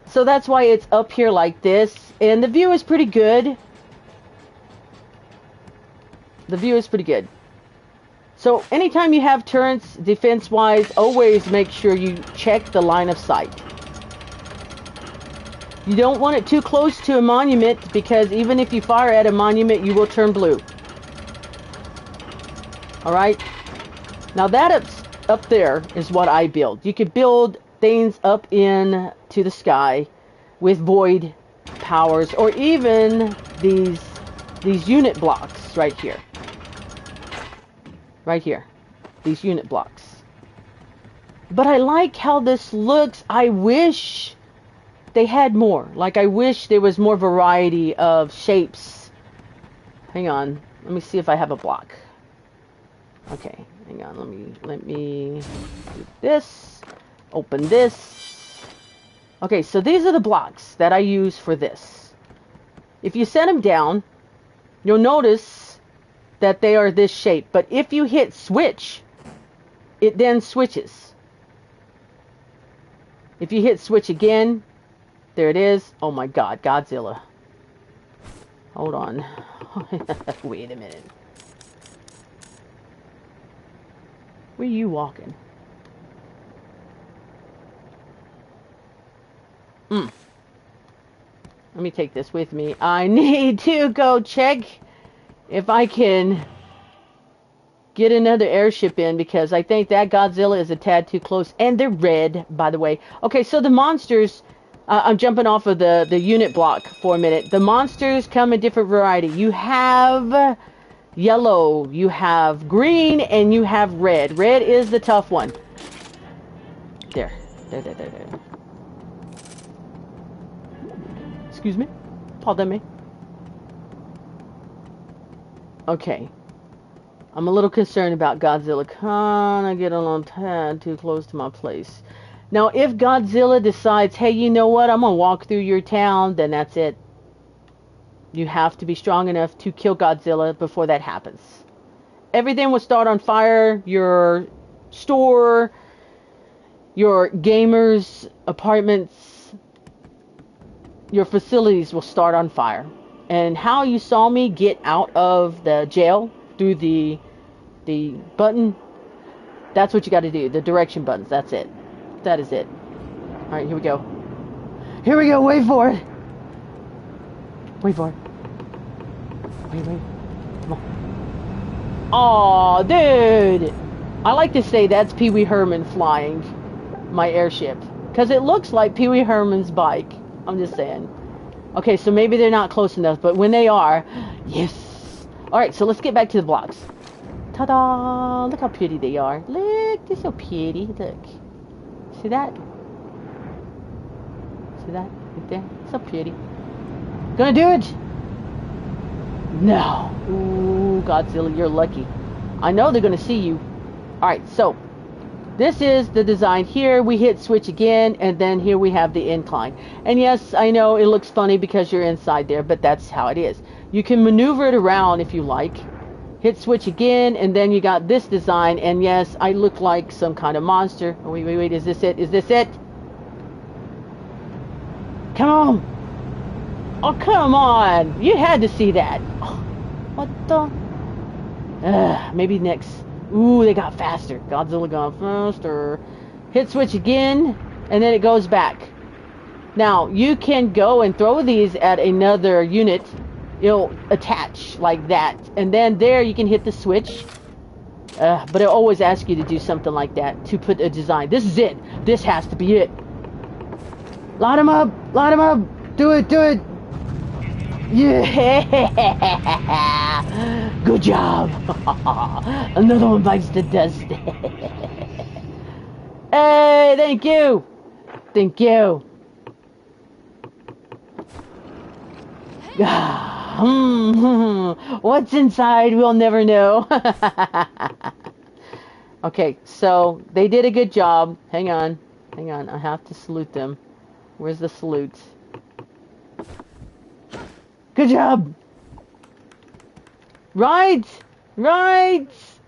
So that's why it's up here like this. And the view is pretty good. The view is pretty good. So anytime you have turrets, defense-wise, always make sure you check the line of sight. You don't want it too close to a monument because even if you fire at a monument, you will turn blue. Alright? Now that up there is what I build. You could build things up in to the sky with void powers or even these unit blocks right here. Right here. These unit blocks. But I like how this looks. I wish they had more. Like, I wish there was more variety of shapes. Hang on. Let me see if I have a block. Okay. Hang on. Let me do this. Open this. Okay, so these are the blocks that I use for this. If you set them down, you'll notice that they are this shape. But if you hit switch, it then switches. If you hit switch again, there it is. Oh my God, Godzilla. Hold on. Wait a minute. Where are you walking? Let me take this with me. I need to go check if I can get another airship in because I think that Godzilla is a tad too close. And they're red, by the way. Okay, so the monsters, I'm jumping off of the unit block for a minute. The monsters come in different variety. You have yellow, you have green, and you have red. Red is the tough one. There. Excuse me? Pardon me. Okay. I'm a little concerned about Godzilla. Kinda getting a tad too close to my place. Now, if Godzilla decides, hey, you know what? I'm gonna walk through your town, then that's it. You have to be strong enough to kill Godzilla before that happens. Everything will start on fire. Your store, your gamers' apartments, your facilities will start on fire. And how you saw me get out of the jail through the button, that's what you got to do. The direction buttons, that's it. That is it. Alright, here we go. Here we go, wait for it. Wait for it. Wait. Come on. Aw, dude. I like to say that's Pee Wee Herman flying my airship. Because it looks like Pee Wee Herman's bike. I'm just saying. Okay, so maybe they're not close enough, but when they are, yes. Alright, so let's get back to the blocks. Ta-da! Look how pretty they are. Look, they're so pretty. Look. See that? See that? Right there? So pretty. Gonna do it! No. Ooh, Godzilla, you're lucky. I know they're going to see you. Alright, so this is the design here. We hit switch again, and then here we have the incline. And yes, I know it looks funny because you're inside there, but that's how it is. You can maneuver it around if you like. Hit switch again, and then you got this design. And yes, I look like some kind of monster. Oh, wait, is this it? Is this it? Come on. Oh, come on. You had to see that. Oh, what the? Maybe next. Ooh, they got faster. Godzilla got faster. Hit switch again, and then it goes back. Now, you can go and throw these at another unit. It'll attach like that. And then there you can hit the switch. But it'll always ask you to do something like that to put a design. This is it. This has to be it. Light him up. Light him up. Do it. Do it. Yeah. Good job. Another one bites the dust. Hey, thank you. Thank you. What's inside, we'll never know. Okay, so they did a good job. Hang on. I have to salute them. Where's the salute? Good job. Right. Now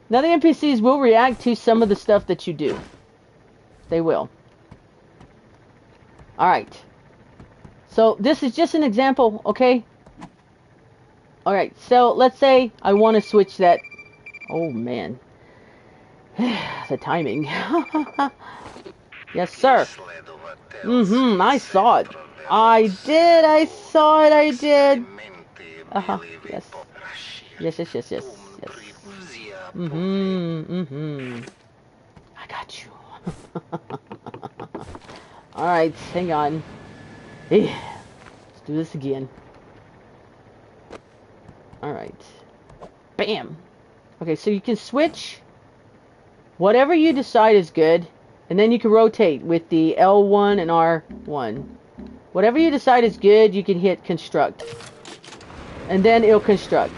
the NPCs will react to some of the stuff that you do. They will. Alright. So this is just an example, okay? Alright, so let's say I want to switch that. Oh man. The timing. Yes, sir. I saw it. I saw it. I did. Yes. Yes. I got you. Alright, hang on. Hey, let's do this again. Alright. Bam. Okay, so you can switch whatever you decide is good, and then you can rotate with the L1 and R1. Whatever you decide is good, you can hit construct. And then it'll construct.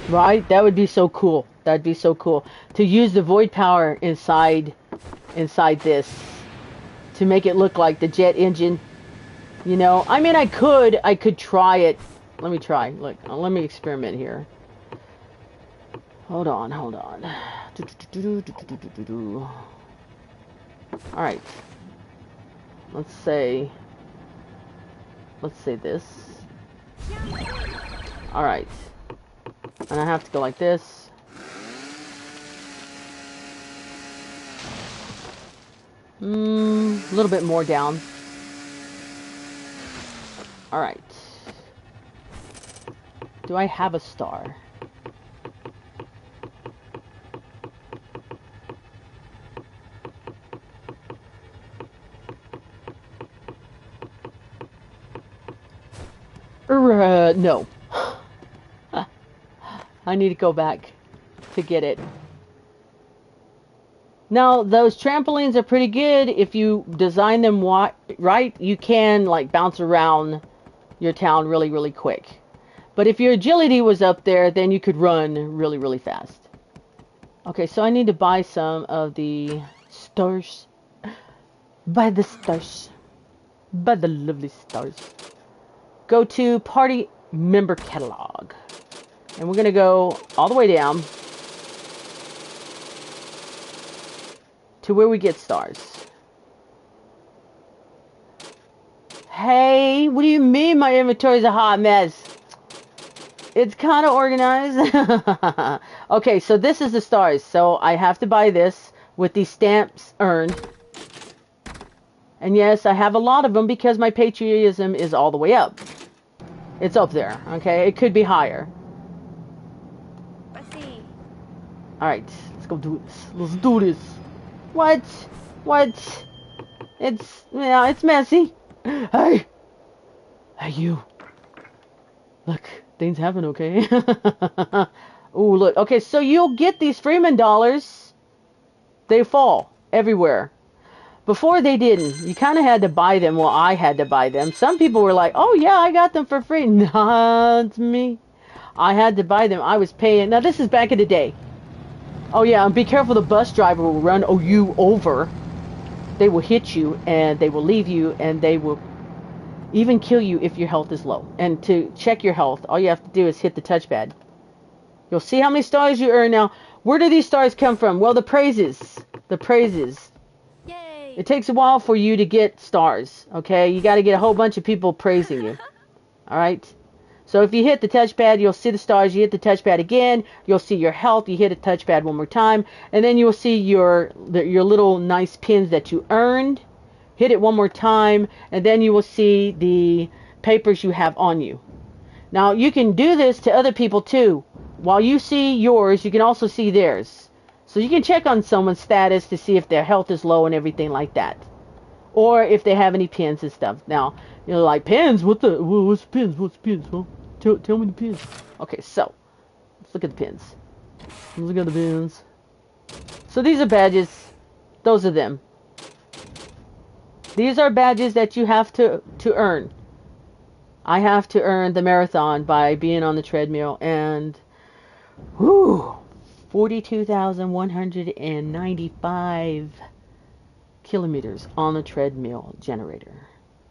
Right? That would be so cool. That'd be so cool. To use the void power inside this to make it look like the jet engine. You know, I mean, I could try it. Let me try. Look, let me experiment here. Hold on. Alright. Let's say this. Alright. And I have to go like this. A little bit more down. Alright. Do I have a star? No. I need to go back to get it. Now, those trampolines are pretty good. If you design them right, you can like bounce around your town really, really quick. But if your agility was up there, then you could run really, really fast. Okay, so I need to buy some of the stars. Buy the stars. Buy the lovely stars. Go to party member catalog. And we're going to go all the way down to where we get stars. Hey, what do you mean my inventory is a hot mess? It's kind of organized. Okay, so this is the stars. So I have to buy this with these stamps earned. And yes, I have a lot of them because my patriotism is all the way up. It's up there, okay? It could be higher. Alright, let's go do this. Let's do this. What? It's messy. Hey, you. Look, things happen, okay? Ooh, look. Okay, so you'll get these Freeman dollars. They fall everywhere. Before they didn't. You kind of had to buy them. Well, I had to buy them. Some people were like, oh yeah, I got them for free. Not me. I had to buy them. I was paying. Now this is back in the day. Oh yeah, and be careful, the bus driver will run you over. They will hit you and they will leave you and they will even kill you if your health is low. And to check your health, all you have to do is hit the touchpad. You'll see how many stars you earn. Now, where do these stars come from? Well, the praises. The praises. Yay. It takes a while for you to get stars, okay? You got to get a whole bunch of people praising you. All right? So if you hit the touchpad, you'll see the stars. You hit the touchpad again, you'll see your health. You hit the touchpad one more time, and then you will see your little nice pins that you earned. Hit it one more time, and then you will see the papers you have on you. Now, you can do this to other people too. While you see yours, you can also see theirs. So you can check on someone's status to see if their health is low and everything like that. Or if they have any pins and stuff. Now, you're like, pins? What's the pins? What's the pins? Huh? Tell me the pins. Okay, so, let's look at the pins. Let's look at the pins. So these are badges. Those are them. These are badges that you have to earn. I have to earn the marathon by being on the treadmill, and 42,195 kilometers on the treadmill generator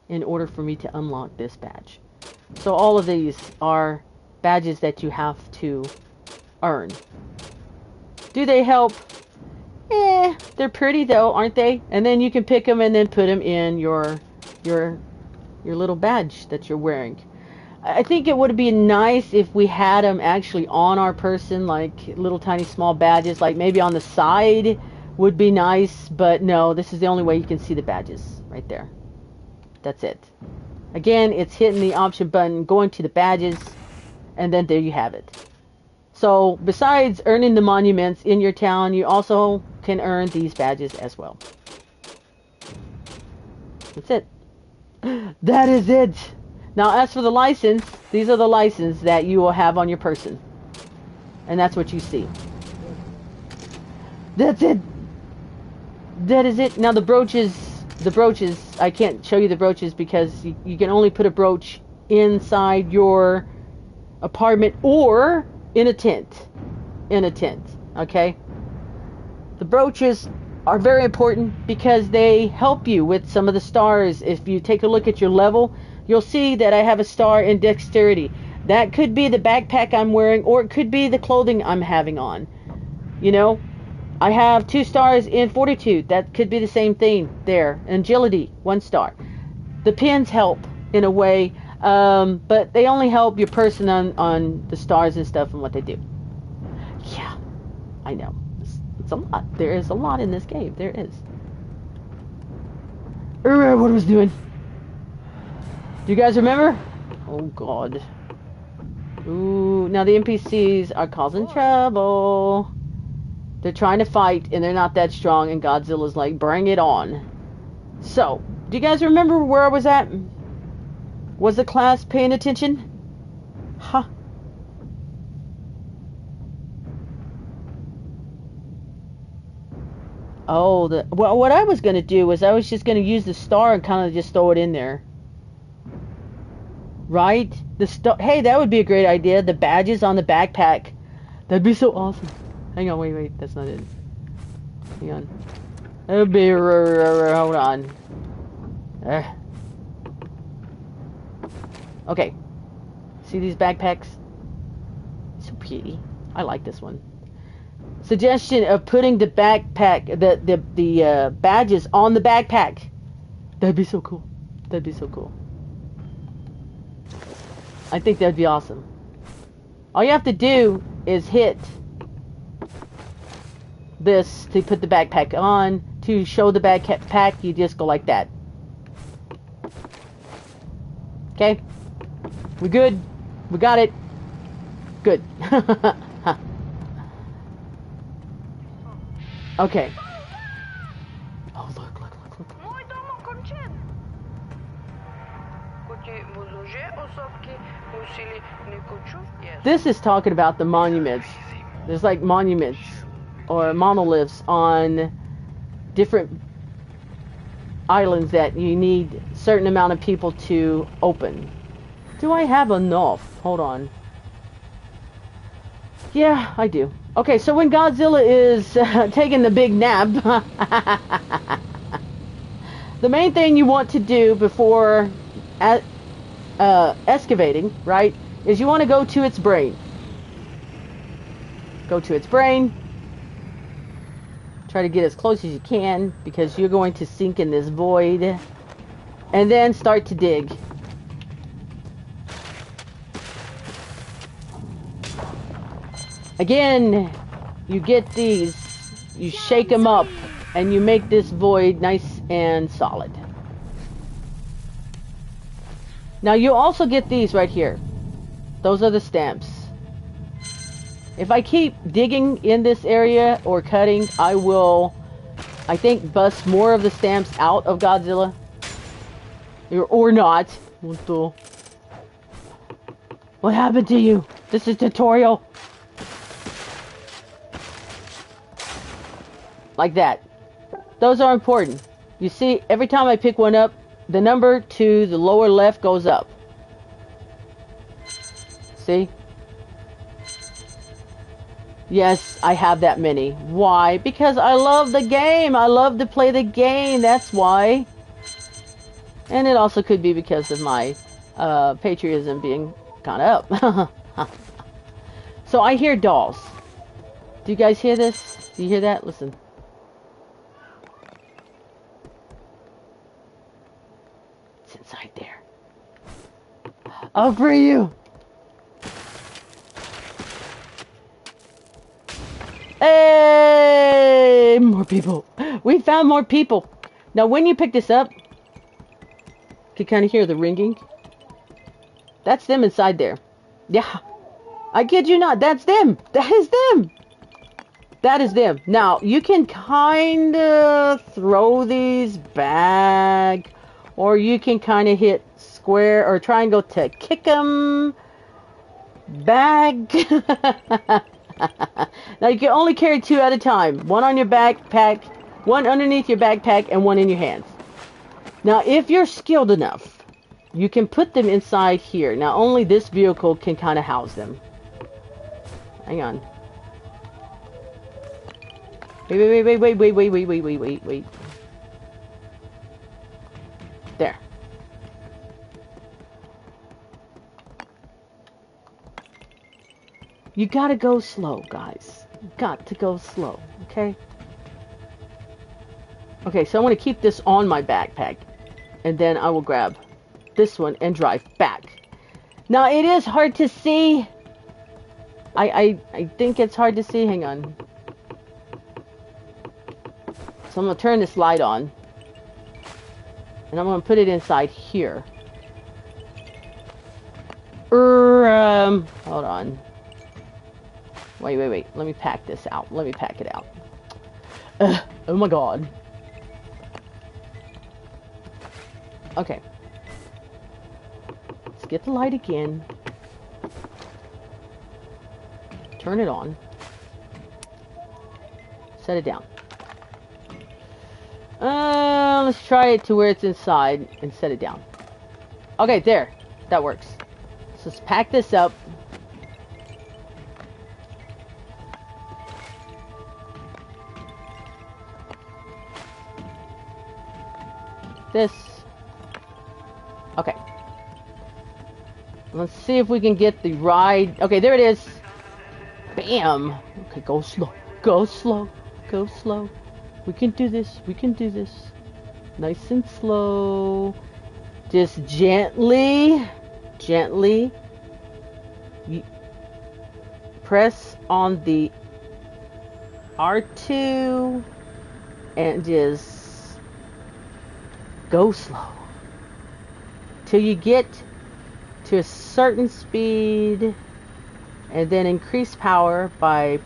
in order for me to unlock this badge. So all of these are badges that you have to earn. Do they help? They're pretty though, aren't they? And then you can pick them and then put them in your little badge that you're wearing. I think it would be nice if we had them actually on our person, like little tiny small badges, like maybe on the side would be nice, but no, this is the only way you can see the badges right there. That's it. Again, it's hitting the option button, going to the badges, and then there you have it. So besides earning the monuments in your town, you also can earn these badges as well. That's it. That is it. Now, as for the license, these are the license that you will have on your person. And that's what you see. That's it. That is it. Now, the brooches, I can't show you the brooches because you can only put a brooch inside your apartment or in a tent. In a tent, okay? The brooches are very important because they help you with some of the stars. If you take a look at your level, you'll see that I have a star in dexterity. That could be the backpack I'm wearing, or it could be the clothing I'm having on. You know, I have 2 stars in fortitude. That could be the same thing there. Agility, 1 star. The pins help in a way, but they only help your person on the stars and stuff and what they do. Yeah, I know. It's a lot. There is a lot in this game. There is. What I was doing. Do you guys remember? Oh, God. Ooh, now the NPCs are causing trouble. They're trying to fight, and they're not that strong, and Godzilla's like, bring it on. So, do you guys remember where I was at? Was the class paying attention? Huh. Oh, well, what I was going to do was I was just going to use the star and kind of just throw it in there. Right? Hey, that would be a great idea. The badges on the backpack. That'd be so awesome. Hang on, wait. That's not it. Hang on. That would be... Hold on. Okay. See these backpacks? So pretty. I like this one. Suggestion of putting the backpack, the badges on the backpack. That'd be so cool. That'd be so cool. I think that'd be awesome. All you have to do is hit this to put the backpack on. To show the backpack, you just go like that. Okay? We good? We got it? Good. Okay. Oh, look. This is talking about the monuments. There's like monuments or monoliths on different islands that you need a certain amount of people to open. Do I have enough? Hold on. Yeah, I do. Okay, so when Godzilla is taking the big nap, the main thing you want to do before excavating, right, is you want to go to its brain. Go to its brain. Try to get as close as you can because you're going to sink in this void. And then start to dig. Again, you get these, you shake them up, and you make this void nice and solid. Now you also get these right here. Those are the stamps. If I keep digging in this area or cutting, I will, I think, bust more of the stamps out of Godzilla. Or not. What happened to you? This is tutorial. Like that. Those are important. You see, every time I pick one up, the number to the lower left goes up. See? Yes, I have that many. Why? Because I love the game. I love to play the game. That's why. And it also could be because of my patriotism being kind of up. So I hear dolls. Do you guys hear this? Do you hear that? Listen. It's inside there. I'll free you. Hey, more people. We found more people. Now, when you pick this up, you can kind of hear the ringing. That's them inside there. Yeah. I kid you not. That's them. That is them. That is them. Now, you can kind of throw these back, or you can kind of hit square or triangle to kick them back. Now, you can only carry 2 at a time. One on your backpack, one underneath your backpack, and one in your hands. Now, if you're skilled enough, you can put them inside here. Now, only this vehicle can kind of house them. Hang on. Wait. There. You gotta go slow, guys. You got to go slow, okay? Okay, so I'm gonna keep this on my backpack, and then I will grab this one and drive back. Now, it is hard to see. I think it's hard to see. Hang on. So I'm gonna turn this light on, and I'm gonna put it inside here. Hold on. Wait. Let me pack this out. Let me pack it out. Oh my god. Okay. Let's get the light again. Turn it on. Set it down. Let's try it to where it's inside and set it down. Okay, there. That works. So let's pack this up. This. Okay. Let's see if we can get the ride. Okay, there it is. Bam. Okay, go slow. Go slow. Go slow. We can do this. We can do this. Nice and slow. Just gently. Gently. Press on the R2 and just go slow till you get to a certain speed, and then increase power by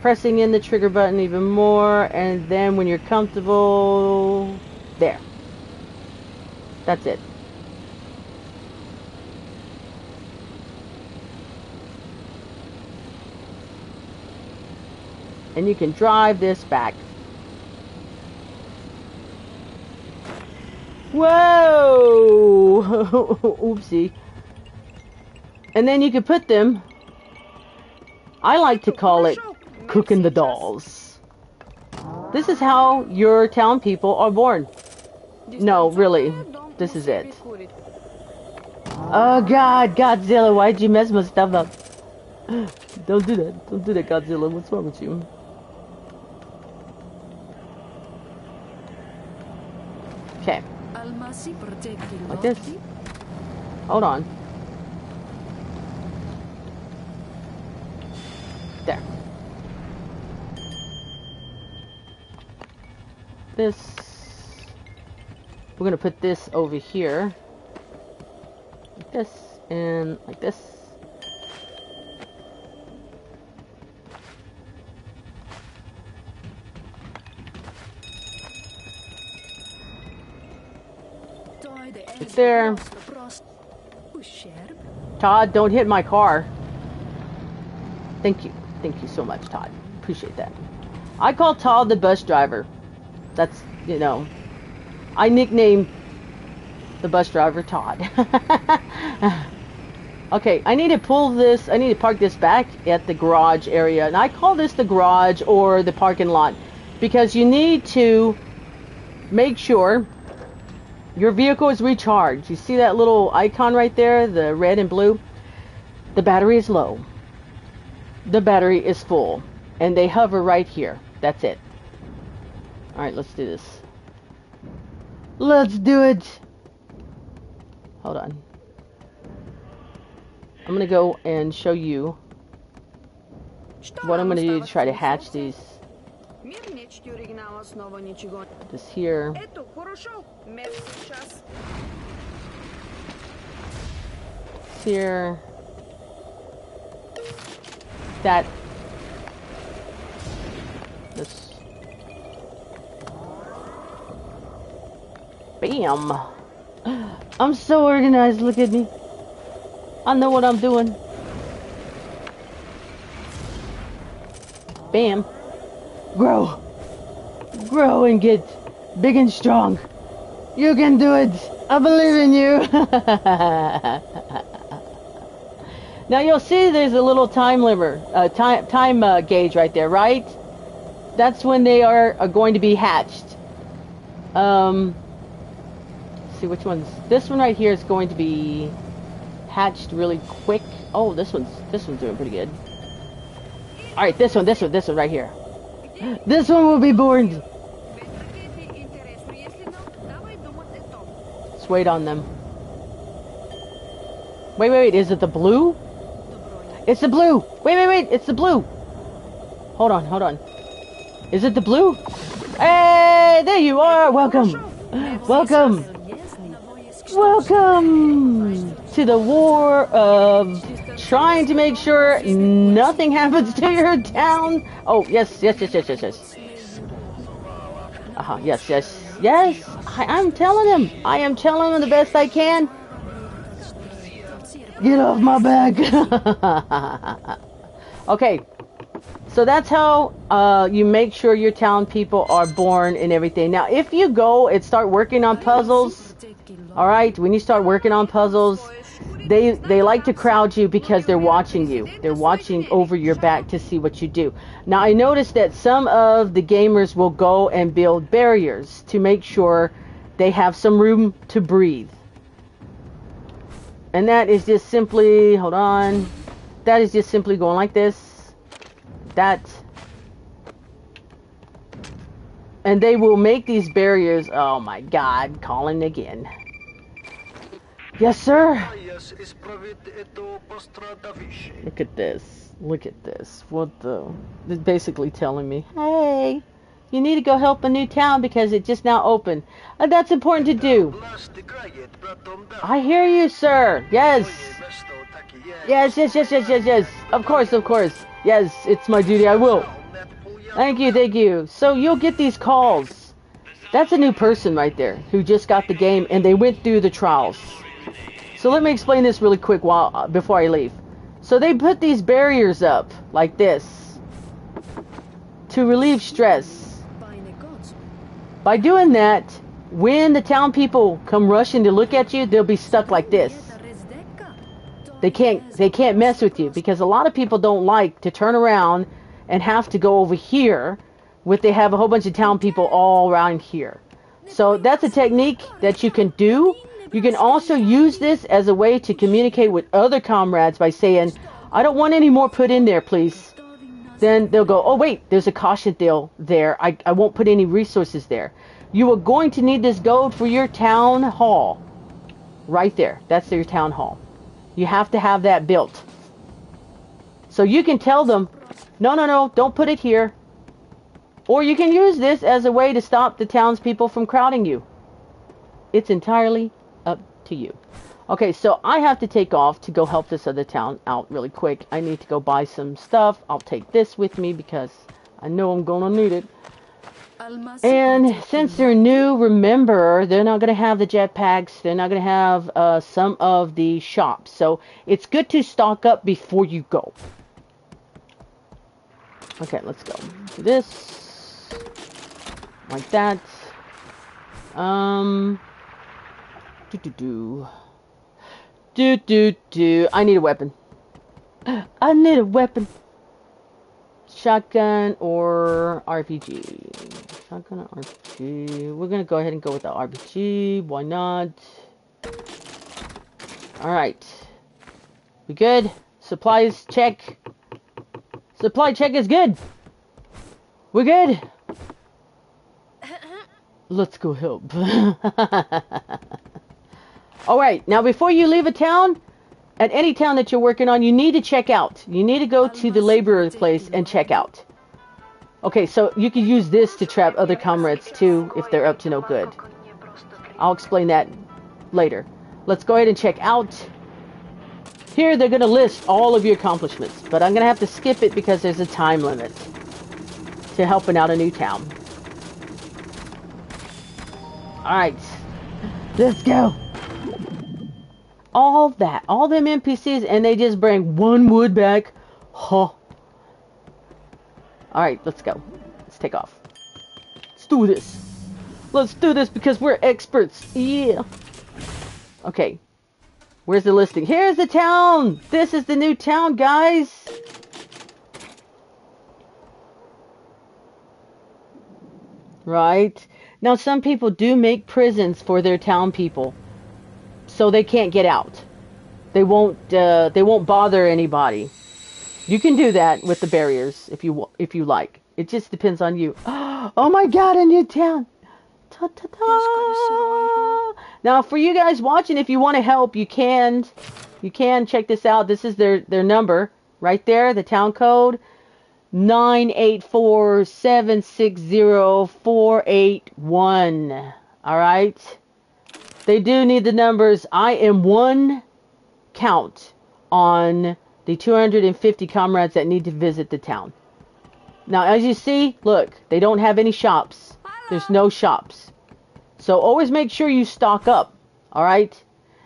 pressing in the trigger button even more, and then when you're comfortable, there. That's it. And you can drive this back. Whoa! Oopsie. And then you could put them, I like to call it cooking the dolls. This is how your town people are born. No, really. This is it. Oh God, Godzilla, why'd you mess my stuff up? Don't do that. Don't do that, Godzilla. What's wrong with you? Okay. Like this. Hold on. There. This. We're gonna put this over here. Like this. And like this. It's there. Todd, don't hit my car. Thank you. Thank you so much, Todd. Appreciate that. I call Todd the bus driver. That's, you know, I nicknamed the bus driver Todd. Okay, I need to pull this, I need to park this back at the garage area. And I call this the garage or the parking lot because you need to make sure your vehicle is recharged. You see that little icon right there, the red and blue? The battery is low. The battery is full. And they hover right here. That's it. Alright, let's do this. Let's do it! Hold on. I'm going to go and show you what I'm going to do to try to hatch these. This here. Here. That. This. Bam. I'm so organized, look at me. I know what I'm doing. Bam. Grow. Grow and get big and strong. You can do it. I believe in you. Now you'll see there's a little time limit, time gauge right there, right? That's when they are going to be hatched. Let's see which one's. This one right here is going to be hatched really quick. Oh, this one's doing pretty good. All right, this one right here. This one will be born. Let's wait on them. Wait, is it the blue? It's the blue. Wait, it's the blue. Hold on. Is it the blue? Hey, there you are. Welcome to the war of trying to make sure nothing happens to your town. Oh, yes. Yes. I'm telling him. I am telling him the best I can. Get off my back. Okay. So that's how you make sure your town people are born and everything. Now, if you go and start working on puzzles, all right, when you start working on puzzles, they like to crowd you because they're watching you. They're watching over your back to see what you do. Now, I noticed that some of the gamers will go and build barriers to make sure they have some room to breathe. And that is just simply, hold on, that is just simply going like this. That, and they will make these barriers. Oh my God, calling again. Yes, sir. Look at this. What the? It's basically telling me, hey, you need to go help a new town because it just now opened. That's important to do. I hear you, sir. Yes. Of course. Yes, it's my duty. I will. Thank you. So you'll get these calls. That's a new person right there who just got the game and they went through the trials. So let me explain this really quick before I leave. So they put these barriers up like this to relieve stress. By doing that, When the town people come rushing to look at you, they'll be stuck like this. They can't mess with you, because a lot of people don't like to turn around and have to go over here with they have a whole bunch of town people all around here. So that's a technique that you can do. You can also use this as a way to communicate with other comrades by saying, I don't want any more put in there, please. Then they'll go, oh wait, there's a caution deal there. I won't put any resources there. You are going to need this gold for your town hall. Right there. That's your town hall. You have to have that built. So you can tell them, no, don't put it here. Or you can use this as a way to stop the townspeople from crowding you. It's entirely up to you. Okay, so I have to take off to go help this other town out really quick. I need to go buy some stuff. I'll take this with me because I know I'm going to need it. And since they're new, remember, they're not going to have the jetpacks. They're not going to have some of the shops. So it's good to stock up before you go. Okay, let's go. Do this. Like that. I need a weapon. I need a weapon. Shotgun or RPG. Shotgun or RPG. We're gonna go ahead and go with the RPG. Why not? Alright. We good? Supplies check. Supply check is good. We're good. Let's go help. Alright, now before you leave a town, at any town that you're working on, you need to check out. You need to go to the laborer place and check out. Okay, so you can use this to trap other comrades too, if they're up to no good. I'll explain that later. Let's go ahead and check out. Here they're going to list all of your accomplishments, but I'm going to have to skip it because there's a time limit to helping out a new town. Alright, let's go. All them NPCs, and they just bring one wood back. Huh. Alright, let's go. Let's take off. Let's do this. Let's do this because we're experts. Yeah. Okay. Where's the listing? Here's the town. This is the new town, guys. Right. Now, some people do make prisons for their town people, so they can't get out. They won't bother anybody. You can do that with the barriers if you like. It just depends on you. Oh my God, a new town. Ta -ta -ta. Now, for you guys watching, if you want to help, you can check this out. This is their number right there, the town code. 984-760-481. All right. They do need the numbers. I am one count on the 250 comrades that need to visit the town. Now, as you see, look, they don't have any shops. There's no shops. So always make sure you stock up. All right.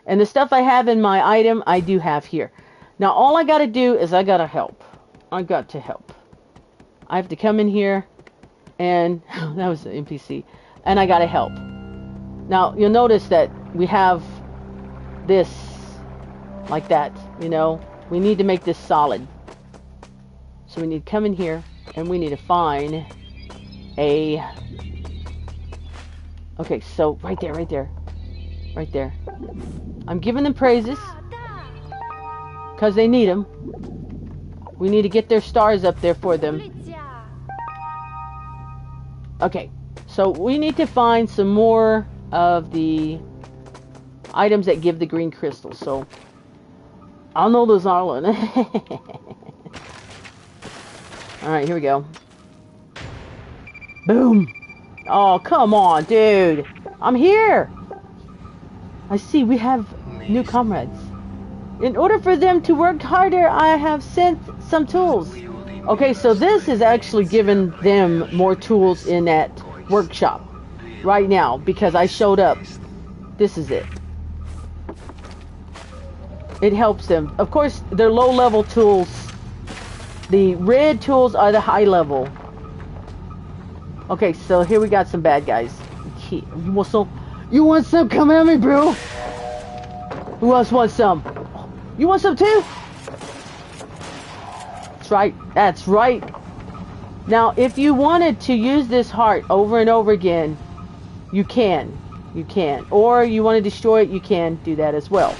And the stuff I have in my item, I do have here. Now, all I got to do is I got to help. I got to help. I have to come in here, and that was the NPC, and I gotta help. Now, you'll notice that we have this, like that, you know. We need to make this solid. So we need to come in here, and we need to find a... Okay, so right there. Right there. I'm giving them praises, because they need them. We need to get their stars up there for them. Okay, so we need to find some more of the items that give the green crystals. So I'll know those all in. Alright, here we go. Boom! Oh, come on, dude! I'm here! I see we have new comrades. In order for them to work harder, I have sent some tools. Okay, so this is actually giving them more tools in that workshop right now because I showed up. This is it. It helps them. Of course, they're low-level tools. The red tools are the high level. Okay, so here we got some bad guys. TNT. You want some? You want some? Come at me, bro. Who else wants some? You want some too? That's right. That's right. Now, if you wanted to use this heart over and over again, you can. You can. Or you want to destroy it, you can do that as well.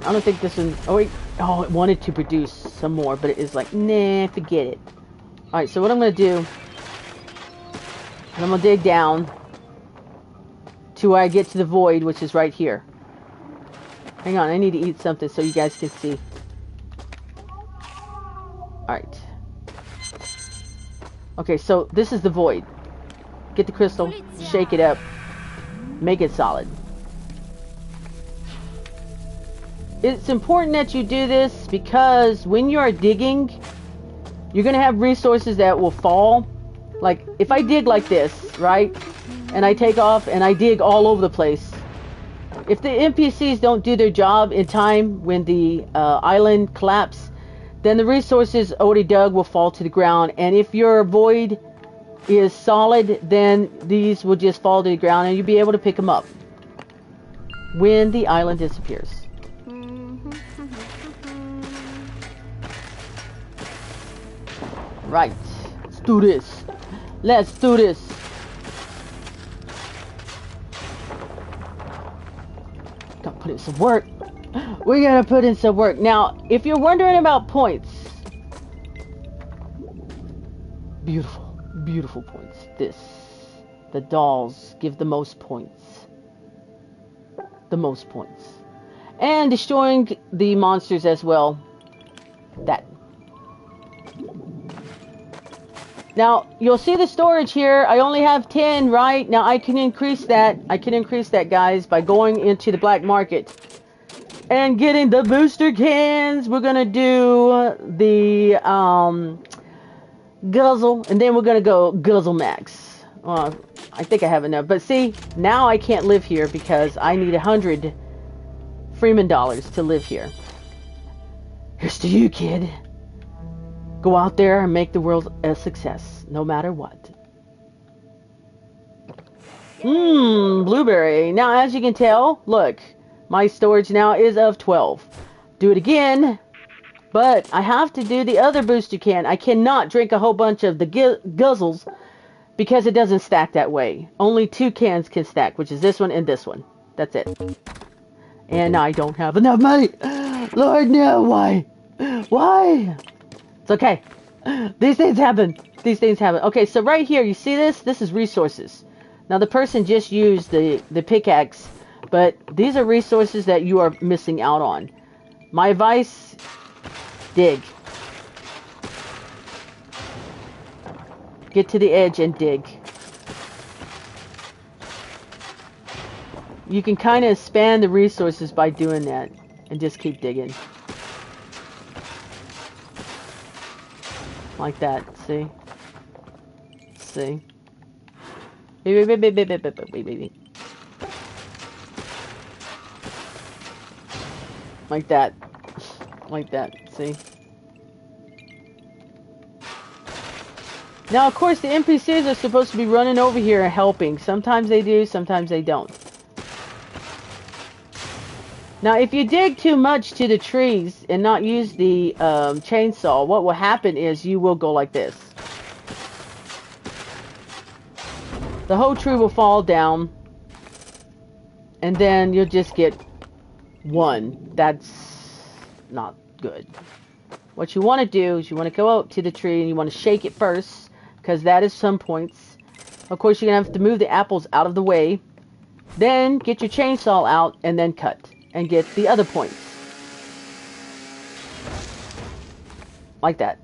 I don't think this one... Oh, wait. Oh, it wanted to produce some more, but it is like, nah, forget it. Alright, so what I'm going to do... I'm going to dig down to where I get to the void, which is right here. Hang on, I need to eat something so you guys can see. Alright. Okay, so this is the void. Get the crystal, shake it up, make it solid. It's important that you do this because when you are digging, you're going to have resources that will fall. Like, if I dig like this, right? And I take off and I dig all over the place. If the NPCs don't do their job in time when the island collapses, then the resources already dug will fall to the ground. And if your void is solid, then these will just fall to the ground and you'll be able to pick them up when the island disappears. Right. Let's do this. Let's do this. Gotta put in some work. We gotta put in some work. Now, if you're wondering about points, beautiful, beautiful points. The dolls give the most points. The most points. And destroying the monsters as well. That. Now, you'll see the storage here. I only have 10, right? Now, I can increase that. I can increase that, guys, by going into the black market and getting the booster cans. We're going to do the guzzle, and then we're going to go guzzle max. I think I have enough. But see, now I can't live here because I need 100 Freeman dollars to live here. Here's to you, kid. Go out there and make the world a success, no matter what. Blueberry. Now, as you can tell, look, my storage now is of 12. Do it again, but I have to do the other booster can. I cannot drink a whole bunch of the guzzles because it doesn't stack that way. Only 2 cans can stack, which is this one and this one. That's it. And I don't have enough money. Lord, no, why? Why? It's okay. These things happen. These things happen. Okay, so right here, you see this? This is resources. Now, the person just used the pickaxe, but these are resources that you are missing out on. My advice, dig. Get to the edge and dig. You can kind of expand the resources by doing that and just keep digging. Like that, see? See? Like that. Like that, see? Now, of course, the NPCs are supposed to be running over here and helping. Sometimes they do, sometimes they don't. Now, if you dig too much to the trees and not use the chainsaw, what will happen is you will go like this. The whole tree will fall down, and then you'll just get one. That's not good. What you want to do is you want to go out to the tree and you want to shake it first, because that is some points. Of course, you're going to have to move the apples out of the way. Then get your chainsaw out and then cut. And get the other points. Like that.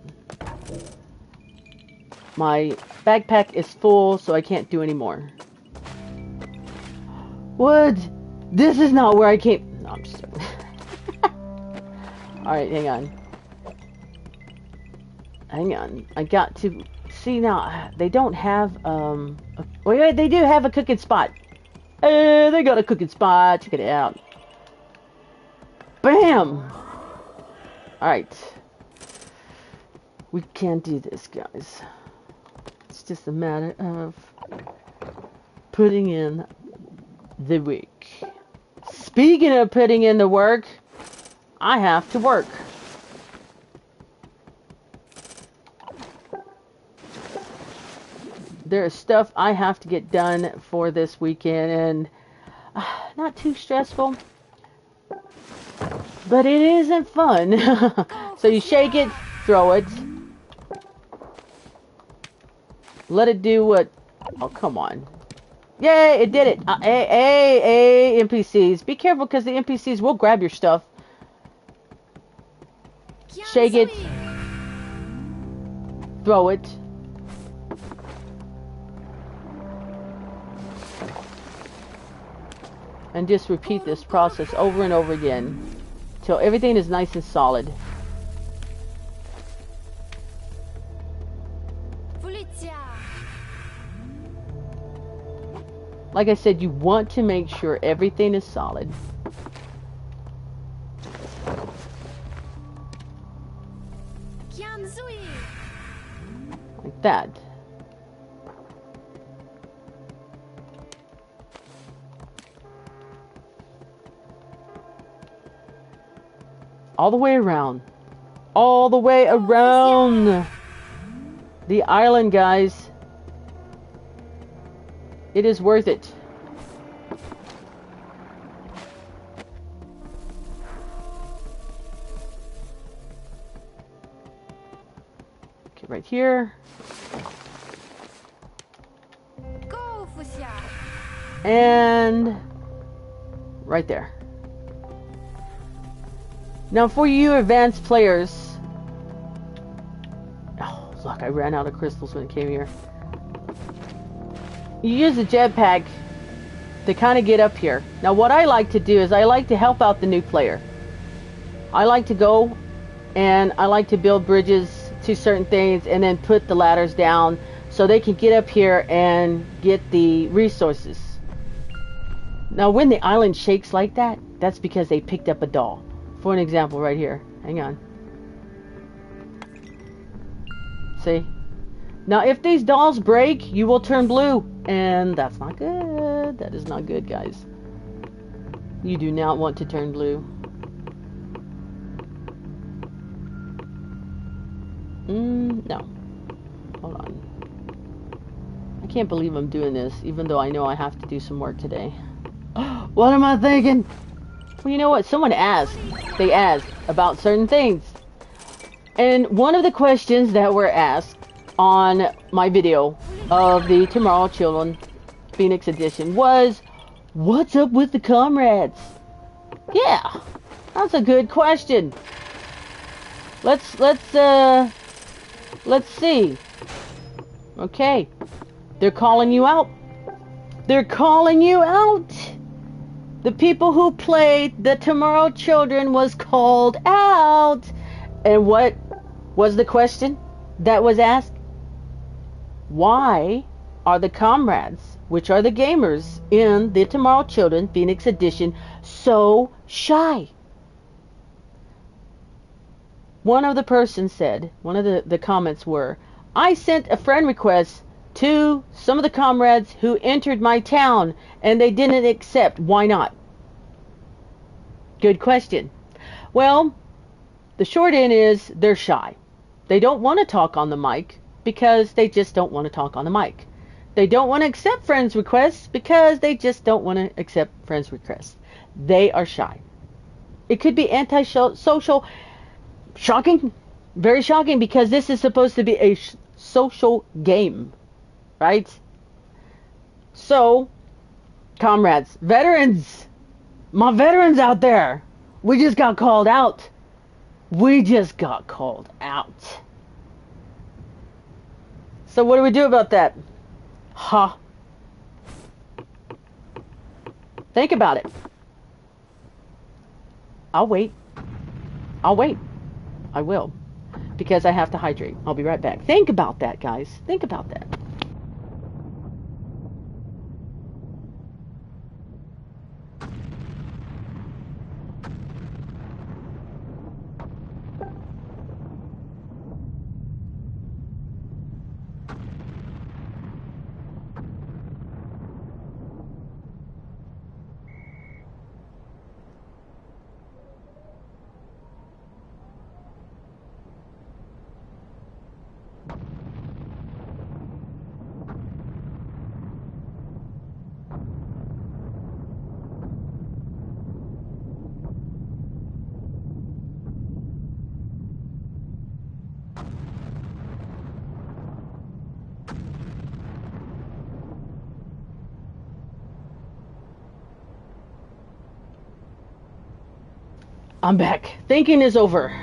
My backpack is full, so I can't do any more. What? This is not where I came... No, I'm just joking. Alright, hang on. Hang on. I got to... See, now, they don't have, wait, they do have a cooking spot. They got a cooking spot. Check it out. Bam! Alright. We can do this, guys. Let's It's just a matter of putting in the work. Speaking of putting in the work, I have to work. There's stuff I have to get done for this weekend, and not too stressful, but it isn't fun. So you shake it, throw it, let it do what... Oh, come on. Yay, it did it. Hey, NPCs. Be careful, because the NPCs will grab your stuff. Shake it. Throw it. And just repeat this process over and over again till everything is nice and solid. Like I said, you want to make sure everything is solid. Like that. All the way around. All the way around the island, guys. It is worth it. Okay, right here. And right there. Now for you advanced players. Oh, look, I ran out of crystals when it came here. You use the jetpack to kind of get up here. Now what I like to do is I like to help out the new player. I like to go and I like to build bridges to certain things and then put the ladders down so they can get up here and get the resources. Now when the island shakes like that, that's because they picked up a doll. For an example right here. Hang on. See? Now if these dolls break, you will turn blue. And that's not good. That is not good, guys. You do not want to turn blue. No. Hold on. I can't believe I'm doing this, even though I know I have to do some work today. What am I thinking? Well, you know what? Someone asked. They asked about certain things. And one of the questions that were asked on my video of the Tomorrow Children Phoenix Edition was, what's up with the comrades? Yeah, that's a good question. Let's see. Okay, they're calling you out. They're calling you out. The people who played the Tomorrow Children was called out. And what was the question that was asked? Why are the comrades, which are the gamers in the Tomorrow Children Phoenix Edition, so shy? One of the persons said, one of the comments were, I sent a friend request to some of the comrades who entered my town and they didn't accept. Why not? Good question. Well, the short end is they're shy. They don't want to talk on the mic because they just don't want to talk on the mic. They don't want to accept friends requests because they just don't want to accept friends requests. They are shy. It could be anti-social. Shocking. Very shocking, because this is supposed to be a social game. Right? So, comrades, veterans, my veterans out there, we just got called out. We just got called out. So what do we do about that? Huh? Think about it. I'll wait. I'll wait. I will. Because I have to hydrate. I'll be right back. Think about that, guys. Think about that. I'm back. Thinking is over.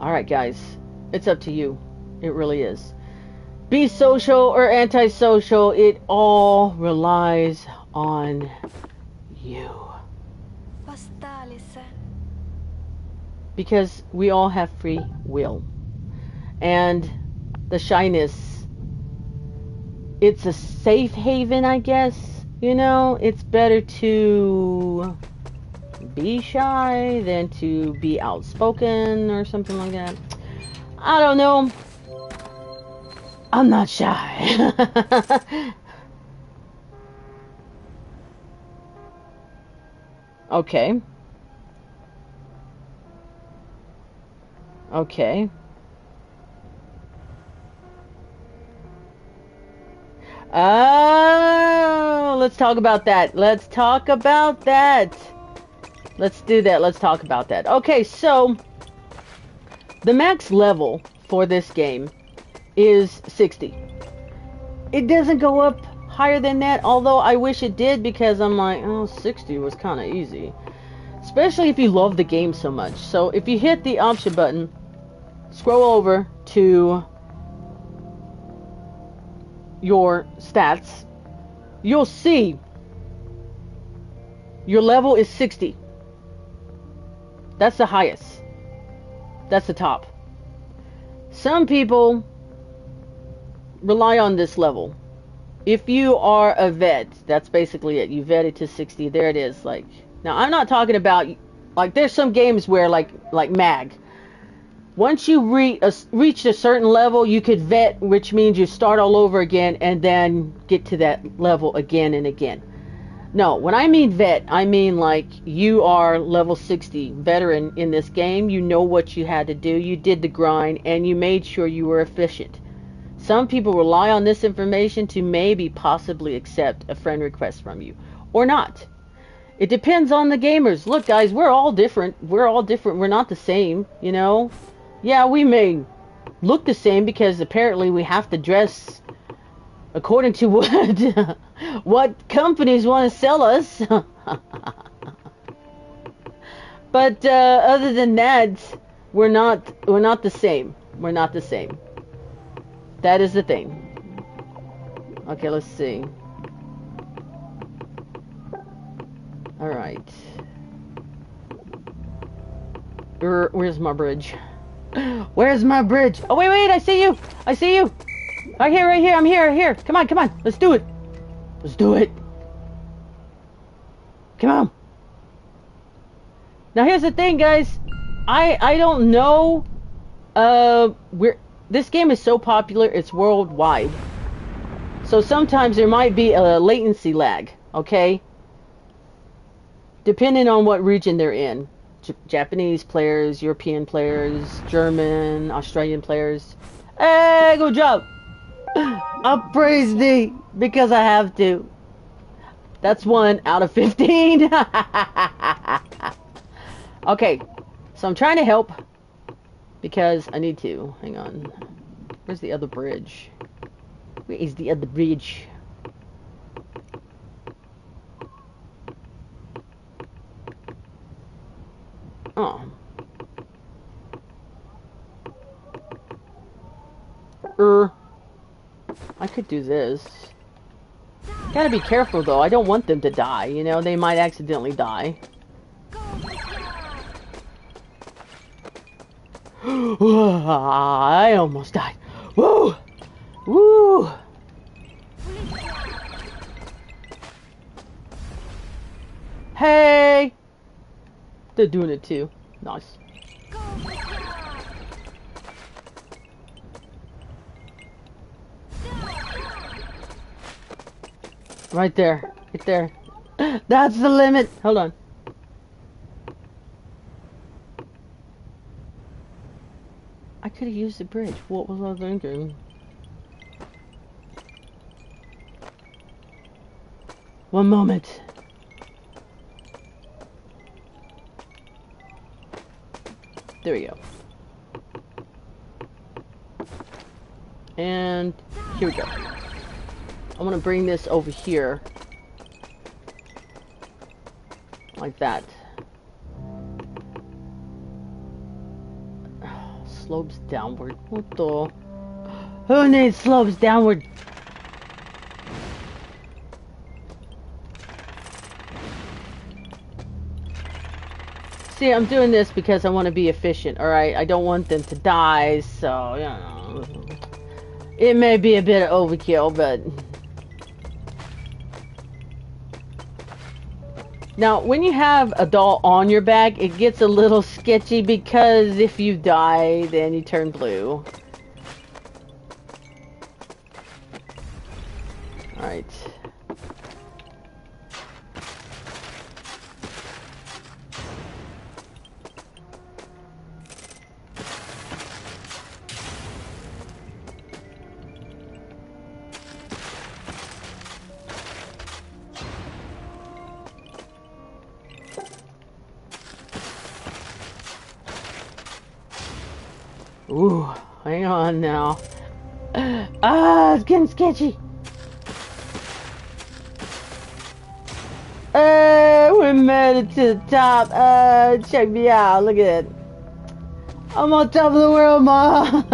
Alright, guys. It's up to you. It really is. Be social or antisocial, it all relies on you. Because we all have free will. And the shyness, it's a safe haven, I guess. You know, it's better to be shy than to be outspoken or something like that. I don't know. I'm not shy. Okay. Okay. Oh, let's talk about that. Let's talk about that. Let's do that. Let's talk about that. Okay, so the max level for this game is 60. It doesn't go up higher than that, although I wish it did, because I'm like, oh, 60 was kind of easy. Especially if you love the game so much. So if you hit the option button, scroll over to your stats, you'll see your level is 60. That's the highest. That's the top. Some people rely on this level. If you are a vet, that's basically it. You vetted to 60. There it is. Like, now I'm not talking about, like, there's some games where like MAG. Once you reach a certain level, you could vet, which means you start all over again and then get to that level again and again. No, when I mean vet, I mean like you are level 60 veteran in this game. You know what you had to do. You did the grind and you made sure you were efficient. Some people rely on this information to maybe possibly accept a friend request from you or not. It depends on the gamers. Look, guys, we're all different. We're all different. We're not the same, you know? Yeah, we may look the same because apparently we have to dress according to what companies want to sell us. But other than that, we're not the same. We're not the same. That is the thing. Okay, let's see. All right. Where's my bridge? Where's my bridge? Oh, wait, I see you. I see you. Right here. I'm here. Come on. Let's do it. Let's do it. Come on. Now, here's the thing, guys. I don't know. This game is so popular, it's worldwide. So sometimes there might be a latency lag, okay? Depending on what region they're in. Japanese players, European players, German, Australian players. Hey, good job! I praise thee because I have to. That's 1 out of 15. Okay, so I'm trying to help because I need to. Hang on. Where's the other bridge? Where is the other bridge? Oh. I could do this. Gotta be careful though. I don't want them to die. You know, they might accidentally die. I almost died. Woo! Woo! Hey! They're doing it too. Nice. Right there. Right there. That's the limit. Hold on. I could have used the bridge. What was I thinking? One moment. There we go. And here we go. I'm gonna bring this over here. Like that. slopes downward. What the? Who needs slopes downward? See, I'm doing this because I want to be efficient, alright? I don't want them to die, so, you know. It may be a bit of overkill, but... Now, when you have a doll on your back, it gets a little sketchy because if you die, then you turn blue. Alright. Ooh, hang on now. Ah, it's getting sketchy. We made it to the top. Check me out. Look at it. I'm on top of the world, Mom.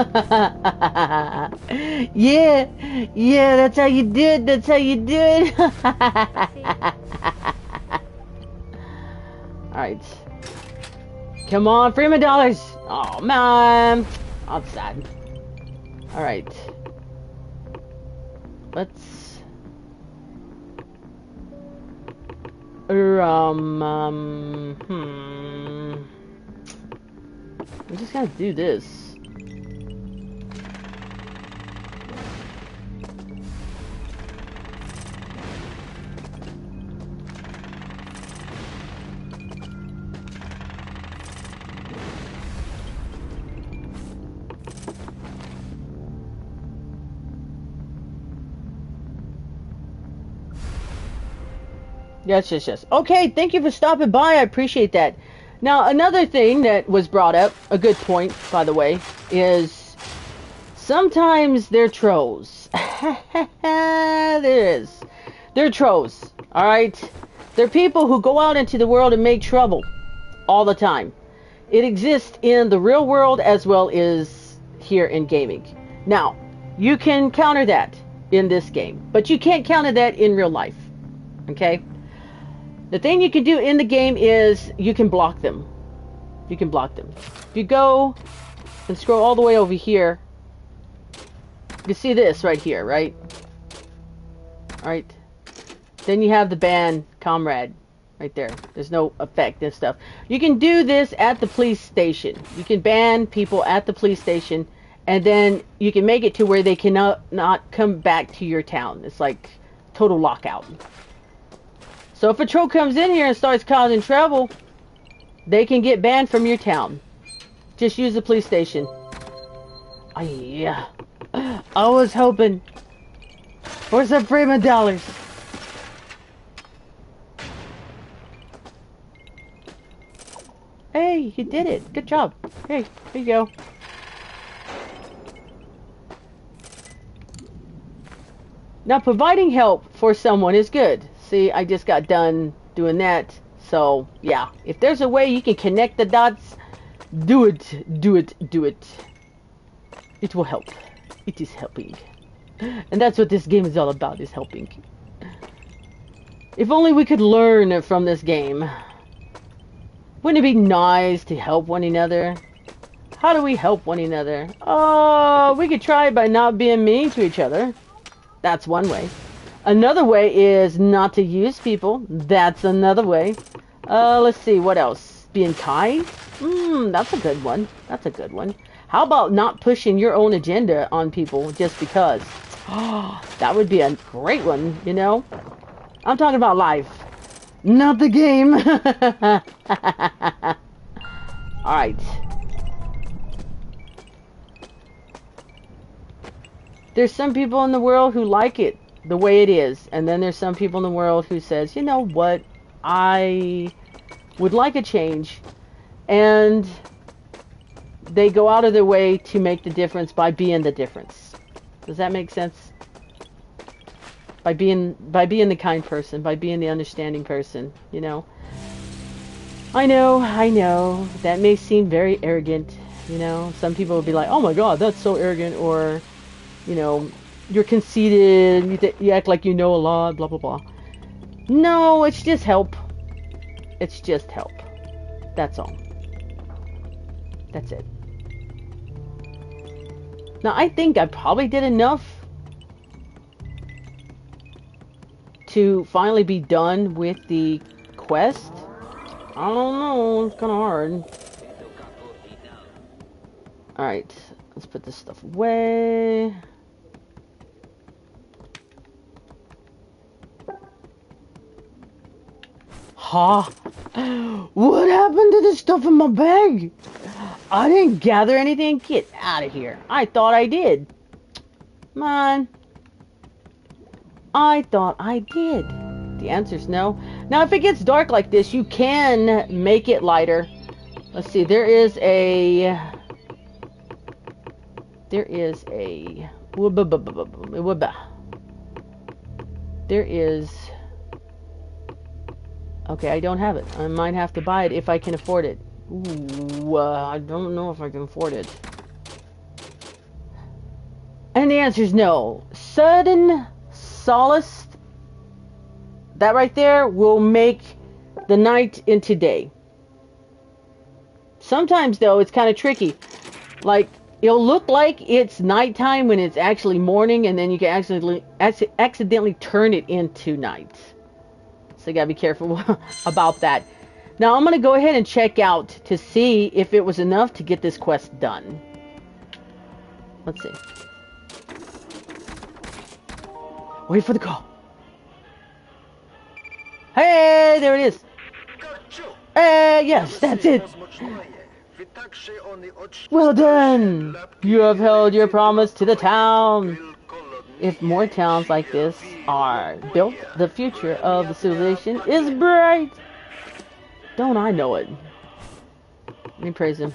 Yeah, yeah, that's how you do it. That's how you do it. Alright. Come on, Freeman dollars. Oh, man. I'm sad. Alright. Let's... I'm just gonna do this. Yes, yes, yes. Okay, thank you for stopping by. I appreciate that. Now, another thing that was brought up, a good point, by the way, is sometimes they're trolls. There is. They're trolls, alright? They're people who go out into the world and make trouble all the time. It exists in the real world as well as here in gaming. Now, you can counter that in this game, but you can't counter that in real life, okay? The thing you can do in the game is you can block them. You can block them. If you go and scroll all the way over here, you see this right here, right? Alright. Then you have the ban comrade right there. There's no effect and stuff. You can do this at the police station. You can ban people at the police station, and then you can make it to where they cannot not come back to your town. It's like total lockout. So if a troll comes in here and starts causing trouble, they can get banned from your town. Just use the police station. Oh, yeah. I was hoping for some Freeman dollars. Hey, you did it. Good job. Hey, here you go. Now, providing help for someone is good. See, I just got done doing that. So, yeah. If there's a way you can connect the dots, do it. Do it. Do it. It will help. It is helping. And that's what this game is all about, is helping. If only we could learn from this game. Wouldn't it be nice to help one another? How do we help one another? Oh, we could try by not being mean to each other. That's one way. Another way is not to use people. That's another way. Let's see, what else? Being kind? That's a good one. That's a good one. How about not pushing your own agenda on people just because? Oh, that would be a great one, you know? I'm talking about life, not the game. Alright. There's some people in the world who like it the way it is, and then there's some people in the world who says, you know what, I would like a change, and they go out of their way to make the difference by being the difference. Does that make sense? By being the kind person, by being the understanding person, you know. I know, that may seem very arrogant, You know, some people would be like, oh my god, that's so arrogant, or, you know, you're conceited, you act like you know a lot, blah, blah, blah. No, it's just help. It's just help. That's all. That's it. Now, I think I probably did enough to finally be done with the quest. I don't know, it's kind of hard. Alright, let's put this stuff away. Huh? What happened to the stuff in my bag? I didn't gather anything. Get out of here. I thought I did. Man. I thought I did. The answer's no. Now, if it gets dark like this, you can make it lighter. Let's see. There is a... There is... Okay, I don't have it. I might have to buy it if I can afford it. Ooh, I don't know if I can afford it. And the answer is no. Sudden solace, that right there will make the night into day. Sometimes, though, it's kind of tricky. Like, it'll look like it's nighttime when it's actually morning, and then you can accidentally turn it into night. So you gotta be careful about that. Now I'm gonna go ahead and check out to see if it was enough to get this quest done. Let's see. Wait for the call. Hey, there it is. Yes, that's it. Well done. You have held your promise to the town. If more towns like this are built, the future of the civilization is bright. Don't I know it? Let me praise him.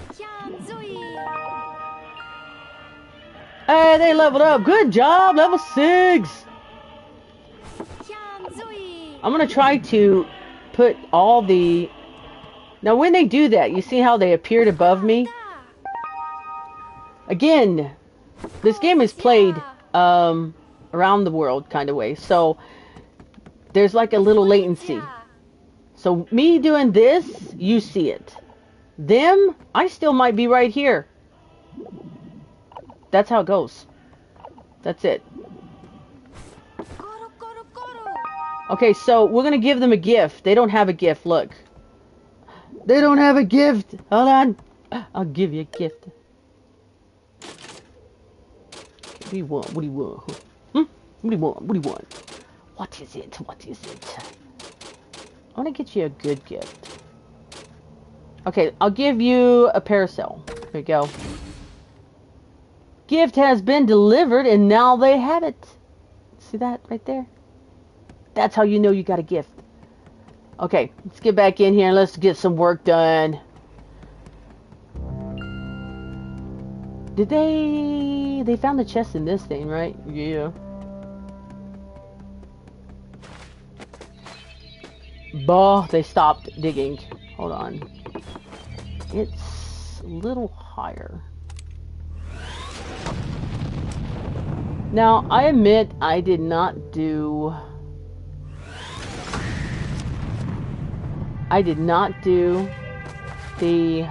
Hey, they leveled up. Good job, level 6. I'm gonna try to put all the... Now, when they do that, you see how they appeared above me? Again, this game is played around the world kind of way, so there's like a little latency. So me doing this, you see it. Them, I still might be right here. That's how it goes. That's it. Okay, so we're gonna give them a gift. They don't have a gift, look. They don't have a gift. Hold on. I'll give you a gift. What do you want? What do you want? Hmm? What do you want? What do you want? What is it? What is it? I want to get you a good gift. Okay, I'll give you a parasol. There you go. Gift has been delivered and now they have it. See that right there? That's how you know you got a gift. Okay, let's get back in here and let's get some work done. Did they found the chest in this thing, right? Yeah. Bah, they stopped digging. Hold on. It's a little higher. Now, I admit I did not do the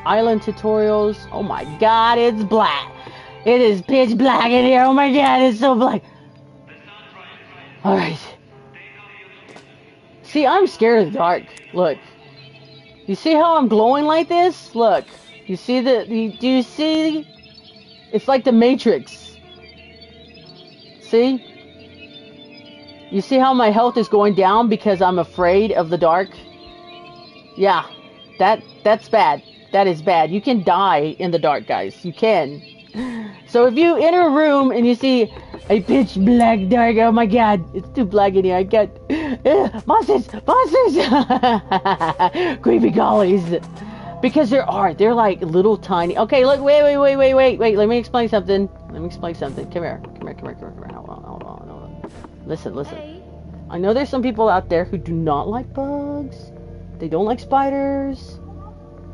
island tutorials. Oh my god, it's black. It is pitch black in here. Oh my god, it's so black. Alright. See, I'm scared of the dark. Look. You see how I'm glowing like this? Look. You see the... do you see? It's like the Matrix. See? You see how my health is going down because I'm afraid of the dark? Yeah. That's bad. That is bad. You can die in the dark, guys. You can. So if you enter a room and you see a pitch black dark, oh my god, it's too black in here. I got monsters, monsters, creepy gollies. Because they're like little tiny. Okay, look, wait. Let me explain something. Come here. Hold on. Listen. Hey. I know there's some people out there who do not like bugs. They don't like spiders.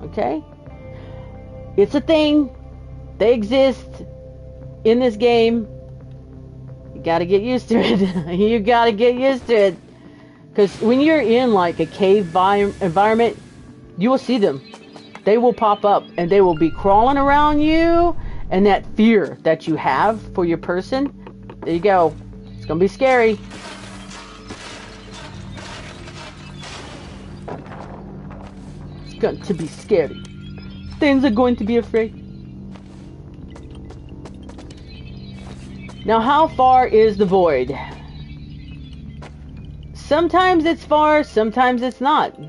Okay? It's a thing. They exist in this game. You gotta get used to it. You gotta get used to it. Because when you're in like a cave environment, you will see them. They will pop up and they will be crawling around you. And that fear that you have for your person, there you go. It's gonna be scary. It's going to be scary. Things are going to be afraid. Now, how far is the void? Sometimes it's far, sometimes it's not.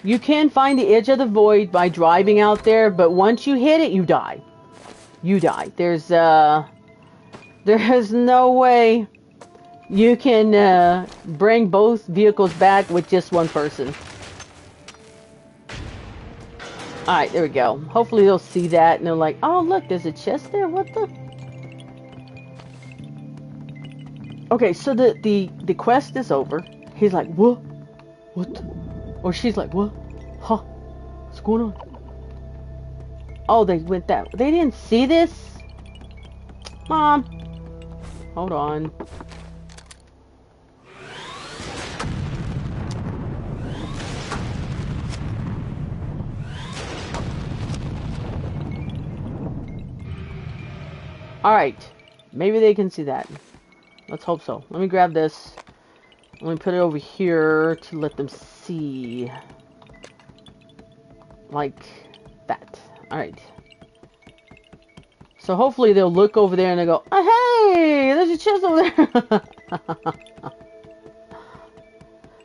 You can find the edge of the void by driving out there, but once you hit it, you die. You die. There's no way you can bring both vehicles back with just one person. Alright, there we go. Hopefully they'll see that and they're like, oh look, there's a chest there? What the? Okay, so the quest is over. He's like, what? What? Or she's like, what? Huh? What's going on? Oh, they went that. They didn't see this? Mom. Hold on. Alright. Maybe they can see that. Let's hope so. Let me grab this. Let me put it over here to let them see. Like that. Alright. So hopefully they'll look over there and they'll go, oh, hey, there's a chest over there.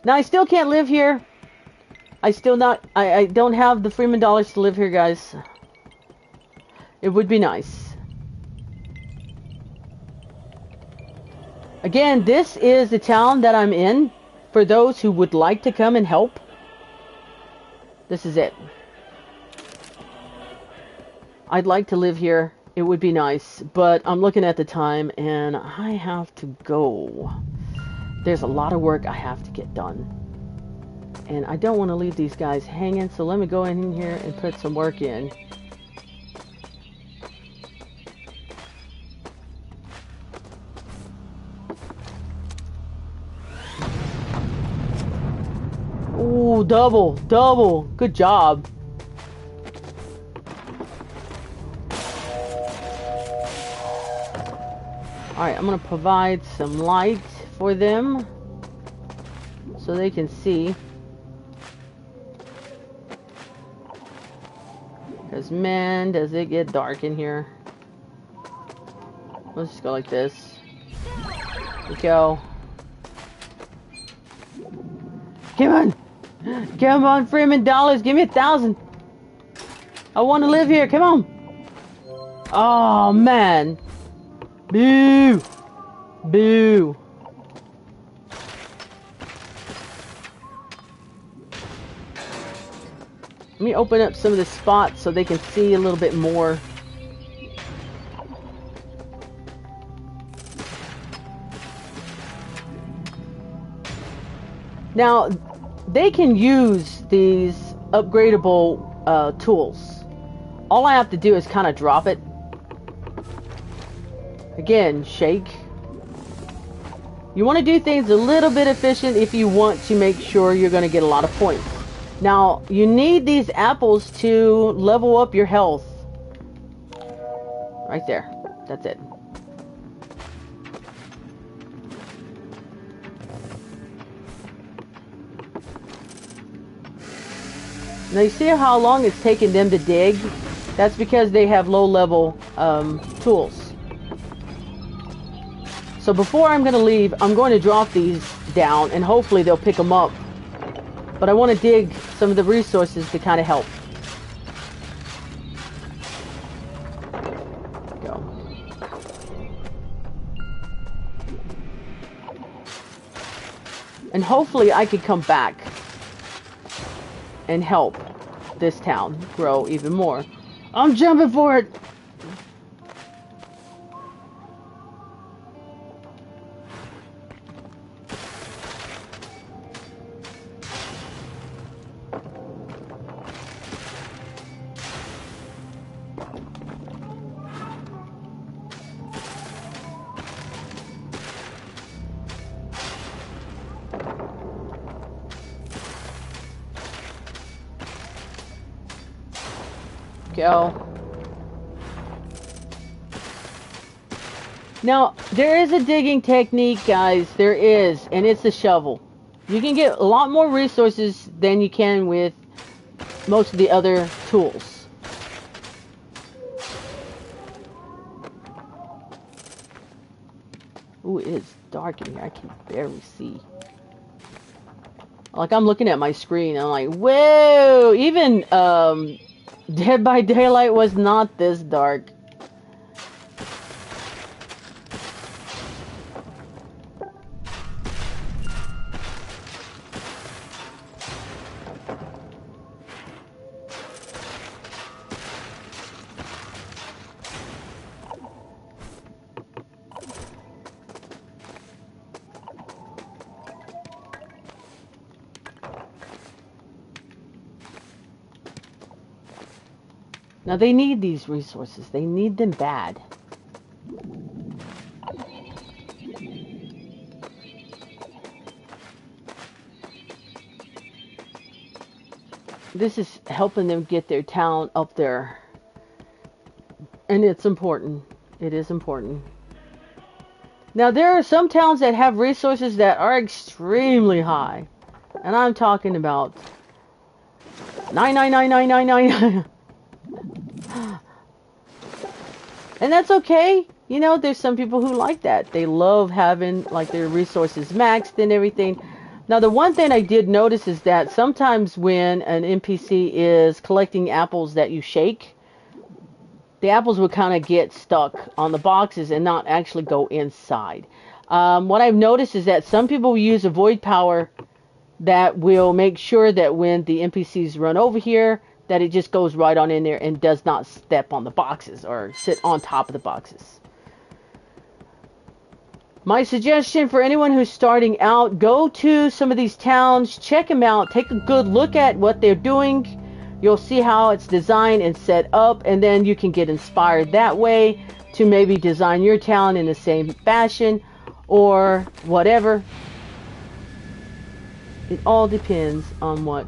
Now I still can't live here. I don't have the Freeman dollars to live here, guys. It would be nice. Again, this is the town that I'm in. For those who would like to come and help, this is it. I'd like to live here. It would be nice. But I'm looking at the time and I have to go. There's a lot of work I have to get done. And I don't want to leave these guys hanging. So let me go in here and put some work in. Ooh, double. Good job. Alright, I'm going to provide some light for them so they can see. Because, man, does it get dark in here. Let's just go like this. There we go. Come on. Come on, Freeman dollars. Give me 1,000. I want to live here. Come on. Oh, man. Boo. Boo. Let me open up some of the spots so they can see a little bit more. Now, they can use these upgradable tools. All I have to do is kind of drop it. Again, shake. You want to do things a little bit efficient if you want to make sure you're going to get a lot of points. Now, you need these apples to level up your health. Right there. That's it. Now you see how long it's taken them to dig? That's because they have low level tools. So before I'm going to leave, I'm going to drop these down and hopefully they'll pick them up. But I want to dig some of the resources to kind of help. Go. And hopefully I could come back and help this town grow even more. I'm jumping for it! go. Now, there is a digging technique, guys. There is, and it's a shovel. You can get a lot more resources than you can with most of the other tools. Ooh, it is dark in here. I can barely see. Like, I'm looking at my screen. I'm like, whoa! Even Dead by Daylight was not this dark. Now, they need these resources. They need them bad. This is helping them get their town up there. And it's important. It is important. Now, there are some towns that have resources that are extremely high. And I'm talking about 9999999. And that's okay. You know, there's some people who like that. They love having like their resources maxed and everything. Now, the one thing I did notice is that sometimes when an NPC is collecting apples that you shake, the apples will kind of get stuck on the boxes and not actually go inside. What I've noticed is that some people use a void power that will make sure that when the NPCs run over here, that it just goes right on in there and does not step on the boxes or sit on top of the boxes. My suggestion for anyone who's starting out, go to some of these towns, check them out, take a good look at what they're doing. You'll see how it's designed and set up, and then you can get inspired that way to maybe design your town in the same fashion or whatever. It all depends on what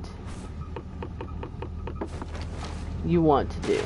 you want to do.